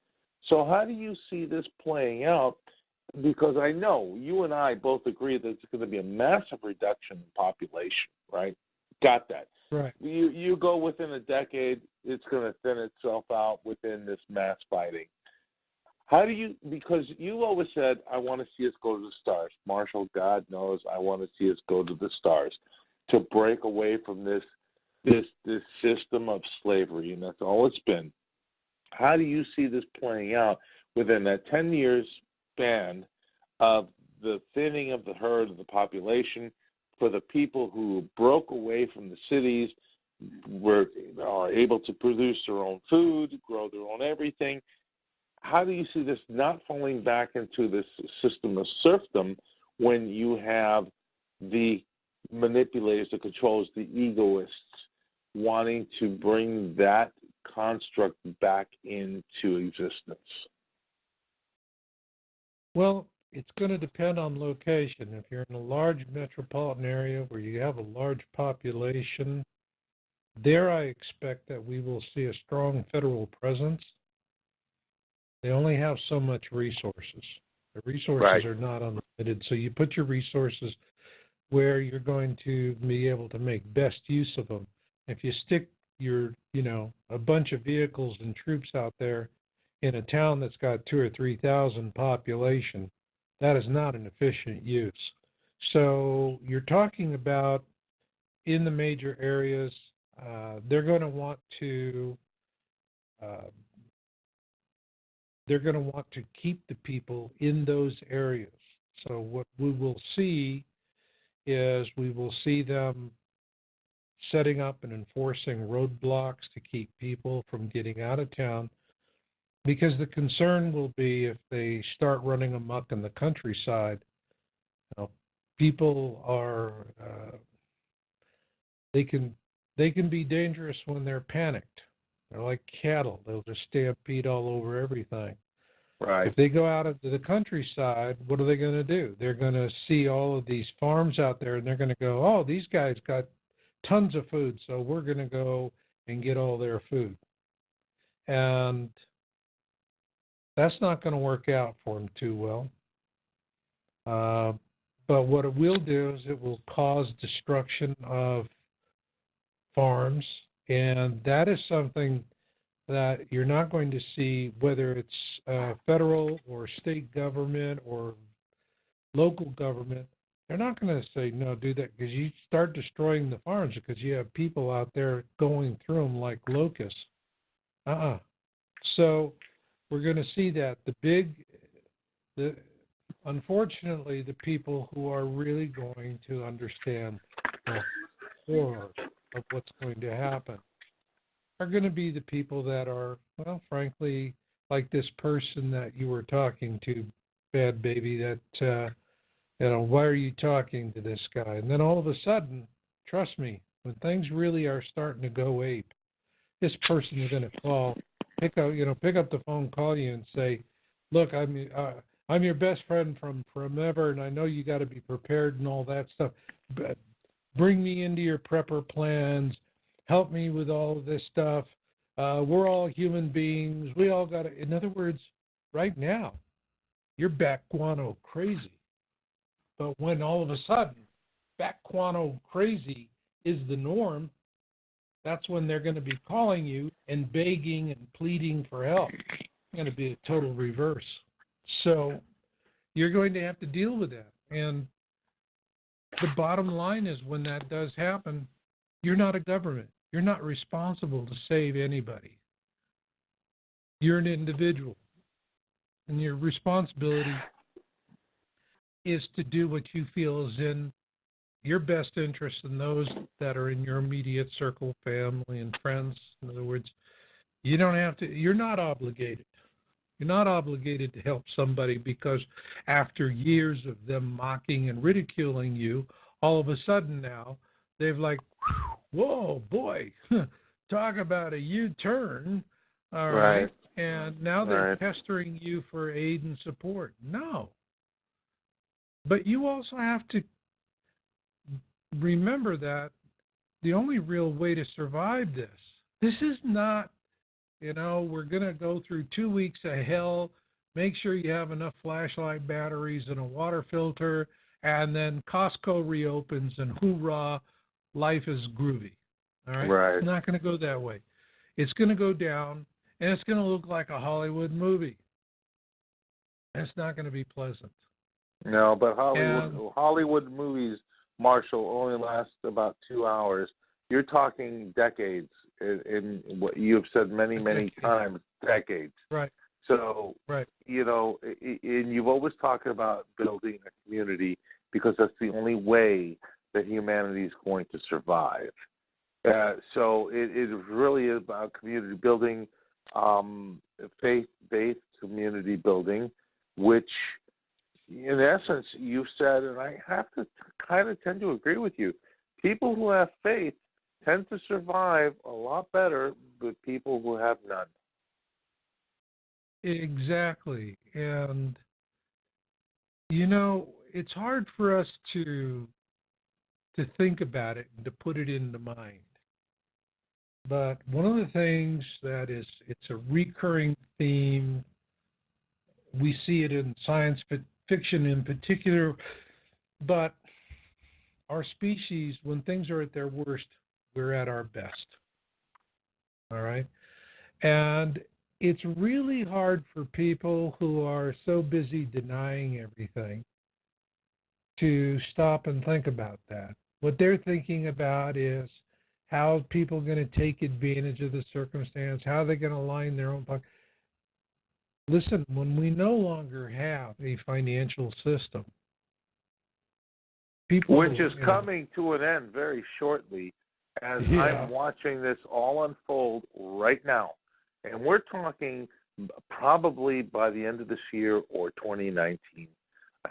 B: So how do you see this playing out? Because I know you and I both agree that it's going to be a massive reduction in population, right? Got that.
C: Right.
B: You go within a decade, it's going to thin itself out within this mass fighting. How do you, because you always said, I want to see us go to the stars. Marshall, God knows I want to see us go to the stars, to break away from this system of slavery, and that's all it's been. How do you see this playing out within that 10 years span of the thinning of the herd of the population for the people who broke away from the cities, are able to produce their own food, grow their own everything? How do you see this not falling back into this system of serfdom when you have the manipulators, the controllers, the egoists wanting to bring that construct back into existence?
C: Well, it's going to depend on location. If you're in a large metropolitan area where you have a large population, there I expect that we will see a strong federal presence. They only have so much resources. The resources are not unlimited, so you put your resources where you're going to be able to make best use of them. If you stick a bunch of vehicles and troops out there in a town that's got 2,000 or 3,000 population, that is not an efficient use. So you're talking about in the major areas, they're going to want to keep the people in those areas. So what we will see is we will see them setting up and enforcing roadblocks to keep people from getting out of town, because the concern will be if they start running amok in the countryside, people are they can be dangerous when they're panicked. They're like cattle. They'll just stampede all over everything.
B: Right.
C: If they go out into the countryside, what are they going to do? They're going to see all of these farms out there, and they're going to go, oh, these guys got tons of food, so we're going to go and get all their food. And that's not going to work out for them too well. But what it will do is it will cause destruction of farms, and that is something that you're not going to see, whether it's federal or state government or local government. They're not going to say, no, do that, because you start destroying the farms because you have people out there going through them like locusts. So we're going to see that. Unfortunately, the people who are really going to understand the horror of what's going to happen are going to be the people that are, well, frankly, like this person that you were talking to, Badbaby, that, why are you talking to this guy? And then all of a sudden, trust me, when things really are starting to go ape, this person is going to pick up the phone, call you and say, look, I'm your best friend from forever, and I know you got to be prepared and all that stuff. But bring me into your prepper plans. Help me with all of this stuff. We're all human beings. We all got to. In other words, right now, you're back guano crazy. But when all of a sudden, back guano crazy is the norm, that's when they're going to be calling you and begging and pleading for help. It's going to be a total reverse. So you're going to have to deal with that. And the bottom line is, when that does happen, you're not a government. You're not responsible to save anybody. You're an individual. And your responsibility is to do what you feel is in your best interest and those that are in your immediate circle, family and friends. In other words, you're not obligated. You're not obligated to help somebody because after years of them mocking and ridiculing you, all of a sudden now they've like, whoa, boy, talk about a U-turn, all right? And now they're pestering you for aid and support. No. But you also have to remember that the only real way to survive this is not, we're going to go through 2 weeks of hell, make sure you have enough flashlight batteries and a water filter, and then Costco reopens and hoorah, life is groovy. All right? It's not going to go that way. It's going to go down, and it's going to look like a Hollywood movie. It's not going to be pleasant.
B: No, but Hollywood movies, Marshall, only last about 2 hours. You're talking decades in what you have said many times, decades.
C: Right.
B: So,
C: right.
B: And you've always talked about building a community because that's the only way that humanity is going to survive. So it really is about community building, faith-based community building, which in essence you've said, and I have to kind of tend to agree with you, people who have faith tend to survive a lot better than people who have none.
C: Exactly. And, it's hard for us to think about it and to put it into mind. But one of the things it's a recurring theme, we see it in science fiction in particular, but our species, when things are at their worst, we're at our best. All right? And it's really hard for people who are so busy denying everything to stop and think about that. What they're thinking about is how people are going to take advantage of the circumstance, how they're going to line their own pocket. Listen, when we no longer have a financial system,
B: which is coming to an end very shortly, as I'm watching this all unfold right now. And we're talking probably by the end of this year or 2019.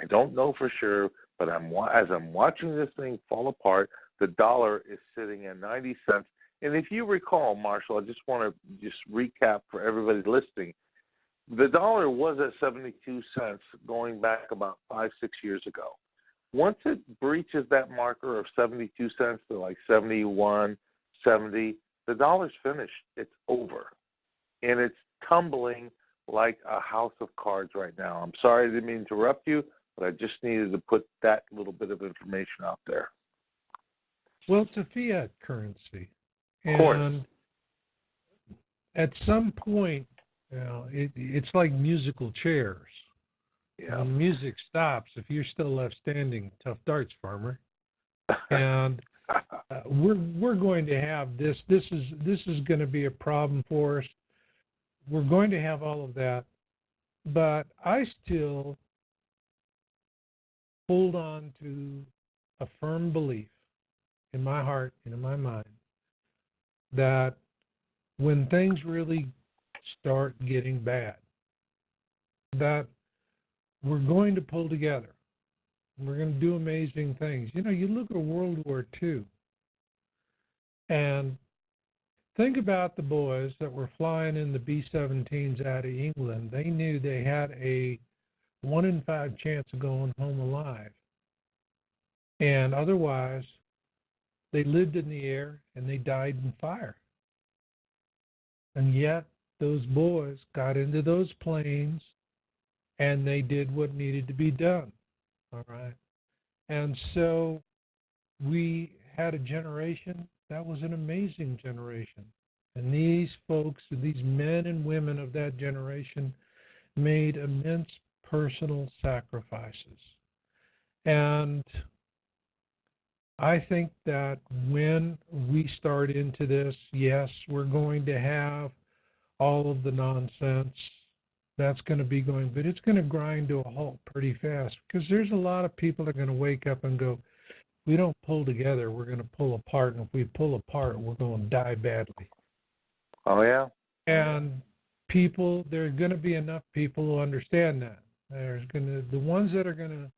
B: I don't know for sure, but as I'm watching this thing fall apart, the dollar is sitting at 90 cents. And if you recall, Marshall, I just want to recap for everybody listening. The dollar was at 72 cents going back about 5-6 years ago. Once it breaches that marker of 72 cents to like 71, 70, the dollar's finished. It's over. And it's tumbling like a house of cards right now. I'm sorry I didn't mean to interrupt you, but I just needed to put that little bit of information out there.
C: Well, it's a fiat currency.
B: Of course.
C: And at some point, it's like musical chairs.
B: Yeah.
C: When music stops, if you're still left standing, tough darts, farmer. And we're going to have this. This is going to be a problem for us. We're going to have all of that, but I still hold on to a firm belief in my heart and in my mind that when things really start getting bad, that we're going to pull together. We're going to do amazing things. You look at World War II, and think about the boys that were flying in the B-17s out of England. They knew they had a 1 in 5 chance of going home alive. And otherwise, they lived in the air and they died in fire. And yet, those boys got into those planes and they did what needed to be done. All right. And so we had a generation that was an amazing generation. And these folks, these men and women of that generation, made immense personal sacrifices. And I think that when we start into this, yes, we're going to have all of the nonsense that's going to be going, but it's going to grind to a halt pretty fast because there's a lot of people that are going to wake up and go, we don't pull together, we're going to pull apart. And if we pull apart, we're going to die badly.
B: Oh, yeah.
C: And there are going to be enough people who understand that. The ones that are going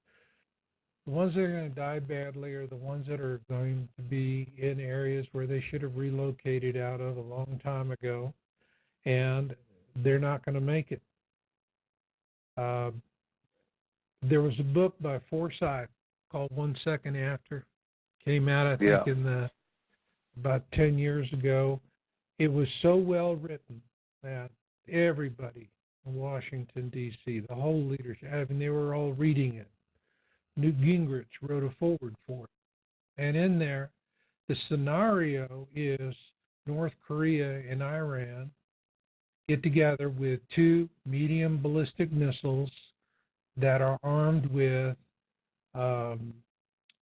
C: to die badly are the ones that are going to be in areas where they should have relocated out of a long time ago, and they're not going to make it. There was a book by Forsyth called 1 Second After. Came out, I think, about 10 years ago. It was so well written that everybody in Washington, D.C., the whole leadership, they were all reading it. Newt Gingrich wrote a foreword for it. And in there, the scenario is North Korea and Iran get together with 2 medium ballistic missiles that are armed with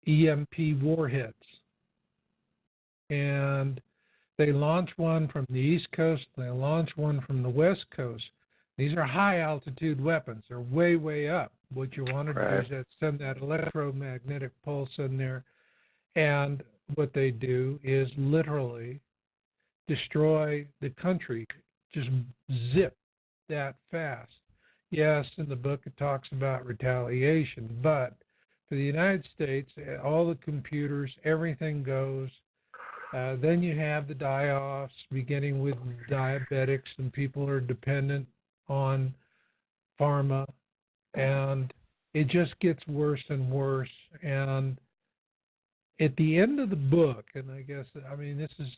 C: EMP warheads. And they launch one from the East Coast, they launch one from the West Coast. These are high-altitude weapons. They're way, way up. What you want to do is send that electromagnetic pulse in there. And what they do is literally destroy the country, just zip that fast. Yes, in the book it talks about retaliation, but for the United States, all the computers, everything goes. Then you have the die-offs, beginning with diabetics, and people are dependent on pharma, and it just gets worse and worse. And at the end of the book, and I guess, I mean, this is,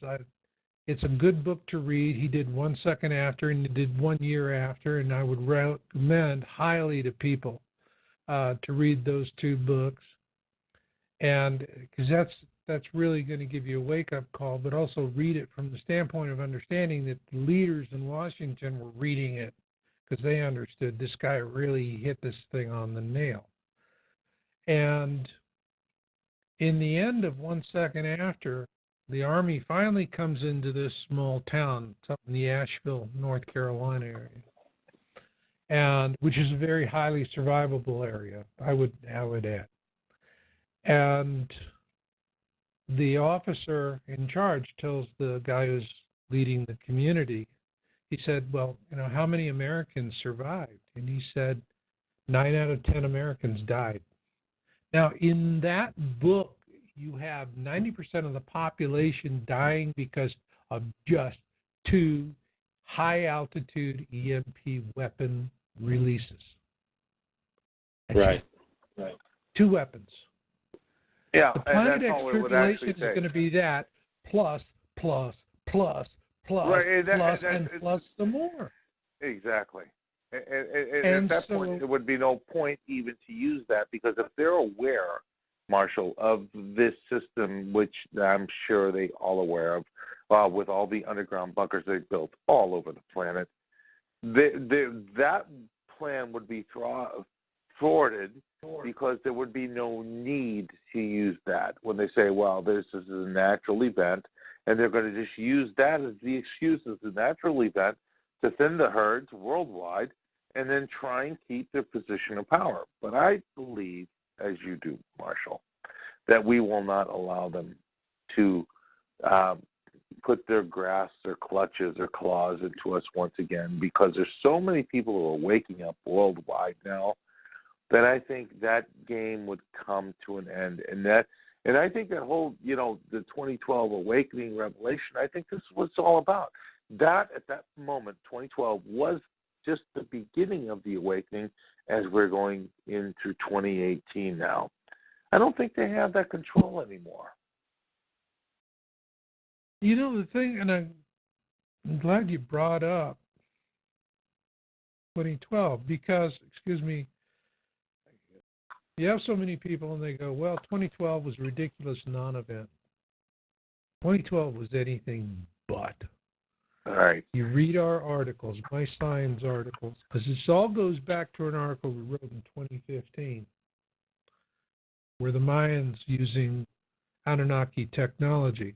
C: it's a good book to read. He did 1 second after, and he did 1 year after, and I would recommend highly to people to read those two books, and because that's really going to give you a wake-up call, but also read it from the standpoint of understanding that the leaders in Washington were reading it because they understood this guy really hit this thing on the nail. And in the end of 1 second after, the Army finally comes into this small town, it's up in the Asheville, North Carolina area, and which is a very highly survivable area, I would add. And the officer in charge tells the guy who's leading the community, he said, well, you know, how many Americans survived? And he said, 9 out of 10 Americans died. Now, in that book, you have 90% of the population dying because of just 2 high-altitude EMP weapon releases.
B: Right.
C: 2 weapons.
B: Yeah,
C: the planet extrapolation is going to be that plus plus some more.
B: Exactly. And at that point, there would be no point even to use that, because if they're aware, Marshall, of this system, which I'm sure they all aware of, with all the underground bunkers they built all over the planet, that plan would be thwarted, because there would be no need to use that when they say, well, this is a natural event, and they're going to just use that as the excuse as the natural event to thin the herds worldwide and then try and keep their position of power. But I believe, as you do, Marshall, that we will not allow them to put their grasp, their clutches, their claws into us once again, because there's so many people who are waking up worldwide now that I think that game would come to an end. And I think that whole, the 2012 awakening revelation, I think this is what it's all about. That, at that moment, 2012, was just the beginning of the awakening as we're going into 2018 now. I don't think they have that control anymore.
C: The thing, and I'm glad you brought up 2012, because, you have so many people and they go, well, 2012 was a ridiculous non-event. 2012 was anything but.
B: All right.
C: You read our articles, my science articles, because this all goes back to an article we wrote in 2015, where the Mayans using Anunnaki technology.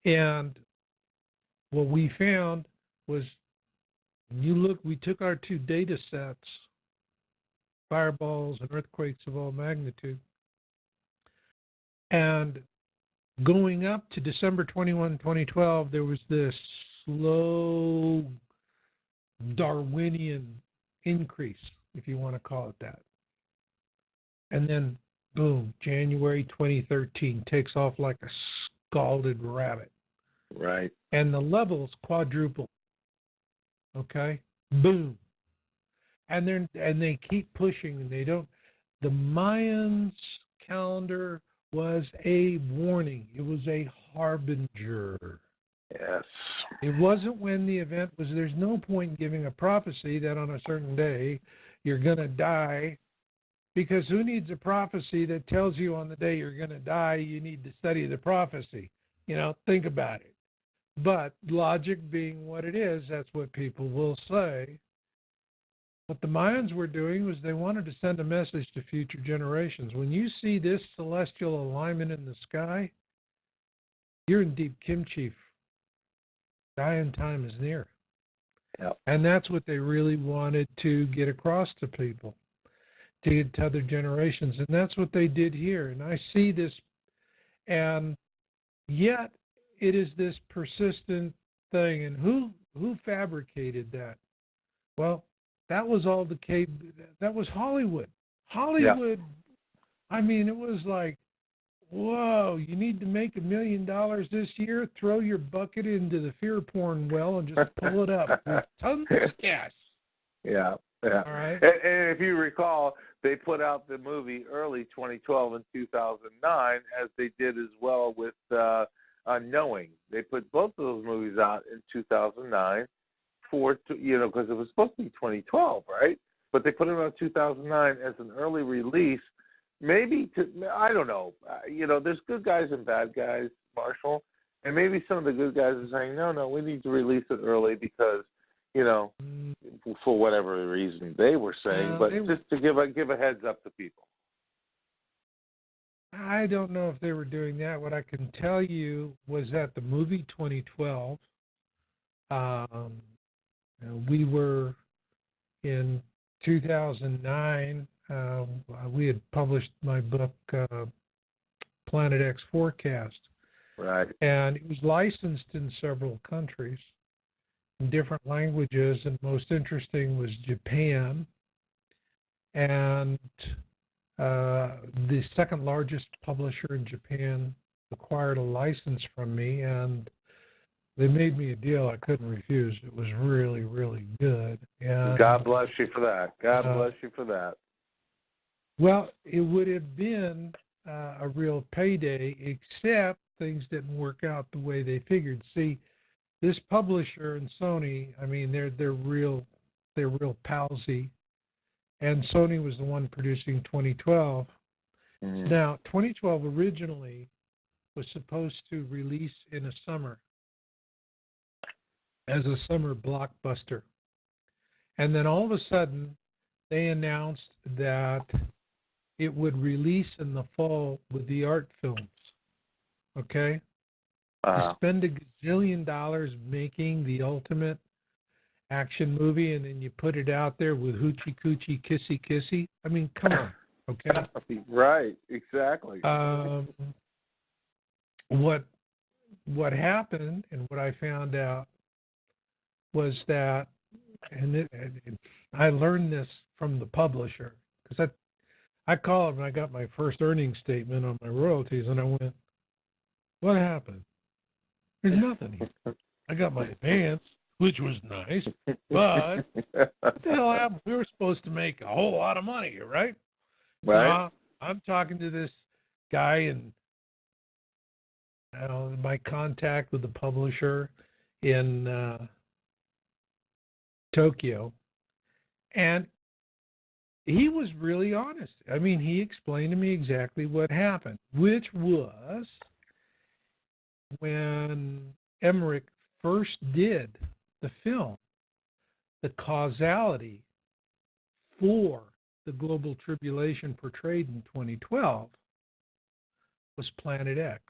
C: And what we found was, we took our 2 data sets, fireballs and earthquakes of all magnitude, and going up to December 21, 2012, there was this slow Darwinian increase, if you want to call it that. And then, boom, January 2013 takes off like a scalded rabbit.
B: Right.
C: And the levels quadruple. Okay? Boom. And they keep pushing, and they don't. The Mayans' calendar was a warning. It was a harbinger.
B: Yes.
C: It wasn't when the event was. There's no point in giving a prophecy that on a certain day you're going to die, because who needs a prophecy that tells you on the day you're going to die? You need to study the prophecy. Think about it. But logic being what it is, that's what people will say. what the Mayans were doing was they wanted to send a message to future generations. When you see this celestial alignment in the sky, you're in deep kimchi. Dying time is near.
B: Yep.
C: And that's what they really wanted to get across to people, to get to other generations. And that's what they did here. And I see this, and yet it is this persistent thing. And who fabricated that? Well, that was all that was Hollywood. Hollywood, I mean, it was like, whoa, you need to make $1 million this year? Throw your bucket into the fear porn well and just pull it up. There's tons of cash.
B: Yeah. All
C: right.
B: And if you recall, they put out the movie early 2012 and 2009, as they did as well with Unknowing. They put both of those movies out in 2009 because it was supposed to be 2012, right? But they put it out in 2009 as an early release. Maybe I don't know. There's good guys and bad guys, Marshall, and maybe some of the good guys are saying, no, we need to release it early because, for whatever reason they were saying, but just to give a heads up to people.
C: I don't know if they were doing that. What I can tell you was that the movie 2012, we were in 2009. We had published my book, Planet X Forecast.
B: Right.
C: And it was licensed in several countries in different languages, and most interesting was Japan. And the second largest publisher in Japan acquired a license from me, and they made me a deal I couldn't refuse. It was really, really good. And,
B: God bless you for that. God bless you for that.
C: Well, it would have been a real payday, except things didn't work out the way they figured. See, this publisher and Sony, I mean, they're real palsy, and Sony was the one producing 2012. Mm-hmm. Now, 2012 originally was supposed to release in a summer as a summer blockbuster, and then all of a sudden they announced that it would release in the fall with the art films. Okay? You spend $1 gazillion making the ultimate action movie, and then you put it out there with hoochie coochie kissy kissy. I mean, come on. Okay?
B: Right. Exactly.
C: What happened, and what I found out, was that, and I learned this from the publisher, because I called him and I got my first earnings statement on my royalties, and I went, what happened? There's nothing here. I got my advance, which was nice, but what the hell happened? We were supposed to make a whole lot of money here, right?
B: Right.
C: I'm talking to this guy, and my contact with the publisher in Tokyo, and he was really honest. I mean, he explained to me exactly what happened, which was when Emmerich first did the film, the causality for the global tribulation portrayed in 2012 was Planet X.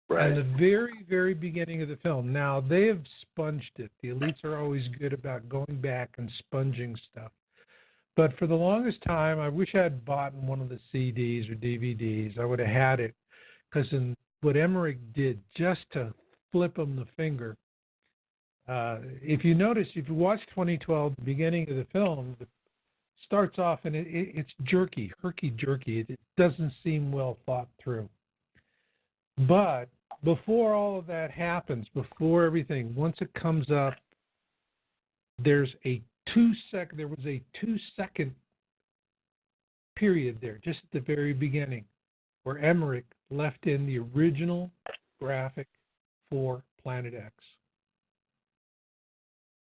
B: Right.
C: And the very, very beginning of the film. Now, they have sponged it. The elites are always good about going back and sponging stuff. But for the longest time, I wish I had bought one of the CDs or DVDs. I would have had it. Because in what Emmerich did, just to flip him the finger, if you notice, if you watch 2012, the beginning of the film, it starts off and it's jerky, herky-jerky. It doesn't seem well thought through. But before all of that happens, before everything, once it comes up, there was a 2-second period there, just at the very beginning, where Emmerich left in the original graphic for Planet X.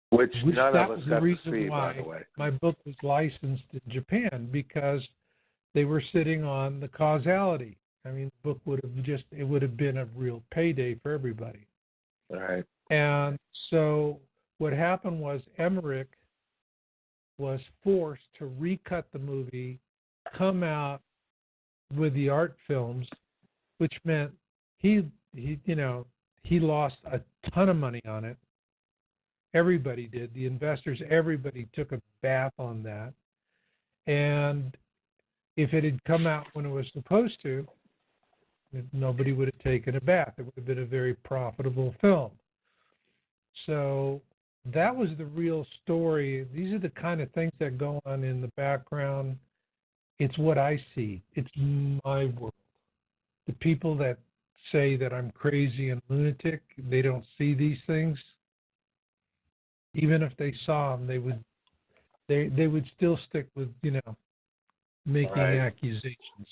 B: Which none of us got to see,
C: by
B: the way.
C: My book was licensed in Japan, because they were sitting on the causality. I mean, the book would have been a real payday for everybody.
B: All right.
C: And so what happened was Emmerich was forced to recut the movie, come out with the art films, which meant he lost a ton of money on it. Everybody did. The investors, everybody took a bath on that. And if it had come out when it was supposed to, nobody would have taken a bath. It would have been a very profitable film. So that was the real story. These are the kind of things that go on in the background. It's what I see. It's my world. The people that say that I'm crazy and lunatic, they don't see these things. Even if they saw them, they would still stick with, making accusations.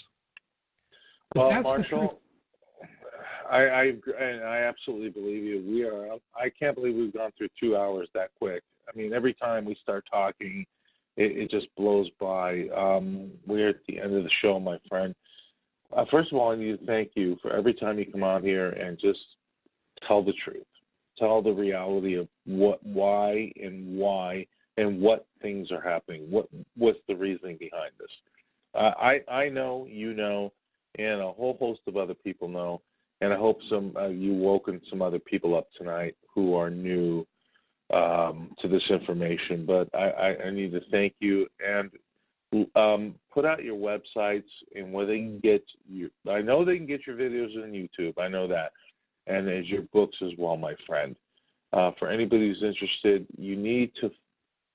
C: But
B: well, Marshall, I absolutely believe you. I can't believe we've gone through 2 hours that quick. I mean, every time we start talking, it just blows by. We're at the end of the show, my friend. First of all, I need to thank you for every time you come out here and just tell the truth. Tell the reality of why and what things are happening. What's the reasoning behind this? I know, you know, and a whole host of other people know, and I hope you woken some other people up tonight who are new to this information. But I need to thank you and put out your websites and where they can get you. I know they can get your videos on YouTube. I know that. And as your books as well, my friend. For anybody who's interested, you need to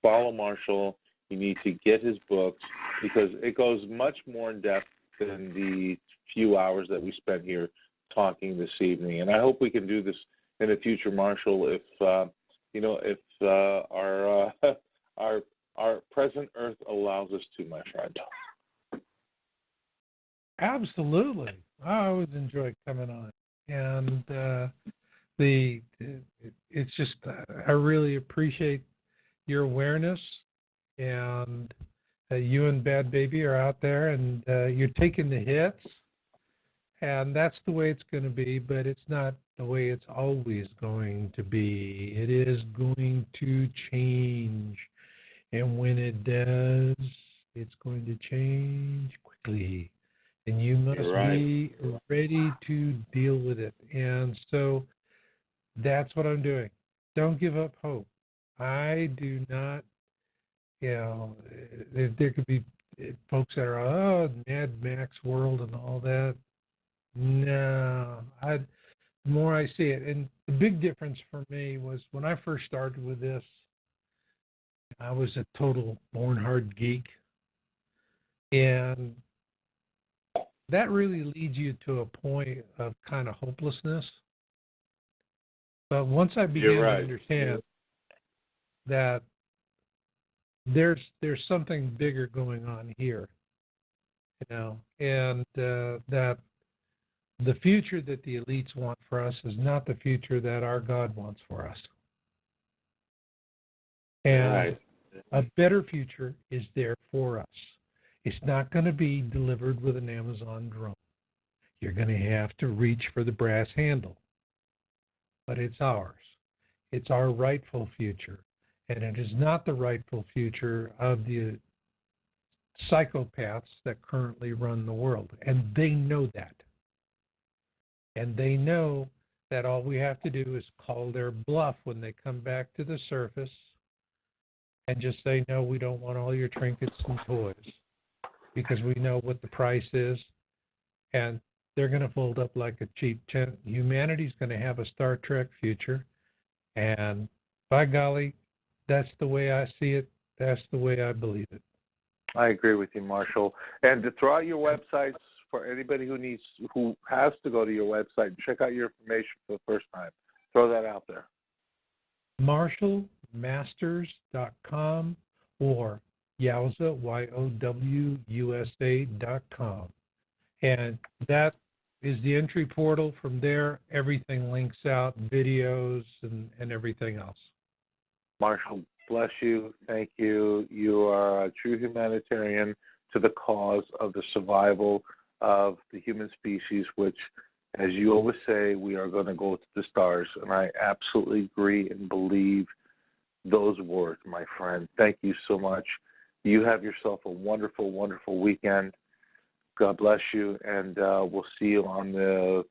B: follow Marshall. You need to get his books because it goes much more in depth than the few hours that we spent here talking this evening. And I hope we can do this in the future, Marshall, if our present Earth allows us to, my friend.
C: Absolutely. I always enjoy coming on. And it's just I really appreciate your awareness, and you and Badbaby are out there, and you're taking the hits, and that's the way it's going to be, but it's not the way it's always going to be. It is going to change, and when it does, it's going to change quickly. And you must be ready to deal with it. And so that's what I'm doing. Don't give up hope. I do not, there could be folks that are, Mad Max world and all that. No, the more I see it. And the big difference for me was when I first started with this, I was a total born hard geek. And that really leads you to a point of kind of hopelessness. But once I began to understand that there's something bigger going on here, and that the future that the elites want for us is not the future that our God wants for us. And a better future is there for us. It's not going to be delivered with an Amazon drone. You're going to have to reach for the brass handle. But it's ours. It's our rightful future. And it is not the rightful future of the psychopaths that currently run the world. And they know that. And they know that all we have to do is call their bluff when they come back to the surface and just say, no, we don't want all your trinkets and toys, because we know what the price is, and they're going to fold up like a cheap tent. Humanity's going to have a Star Trek future, and by golly, that's the way I see it. That's the way I believe it.
B: I agree with you, Marshall. And to throw out your websites for anybody who has to go to your website and check out your information for the first time. Throw that out there.
C: MarshallMasters.com or Yowza, YOWUSA.com. And that is the entry portal. From there, everything links out, videos and everything else.
B: Marshall, bless you. Thank you. You are a true humanitarian to the cause of the survival of the human species, which, as you always say, we are going to go to the stars. And I absolutely agree and believe those words, my friend. Thank you so much. You have yourself a wonderful, wonderful weekend. God bless you, and we'll see you on the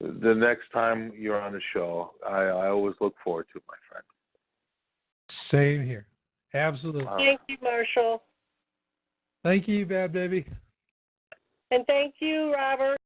B: next time you're on the show. I always look forward to it, my friend.
C: Same here. Absolutely.
A: Thank you, Marshall.
C: Thank you, Bad Baby.
A: And thank you, Robert.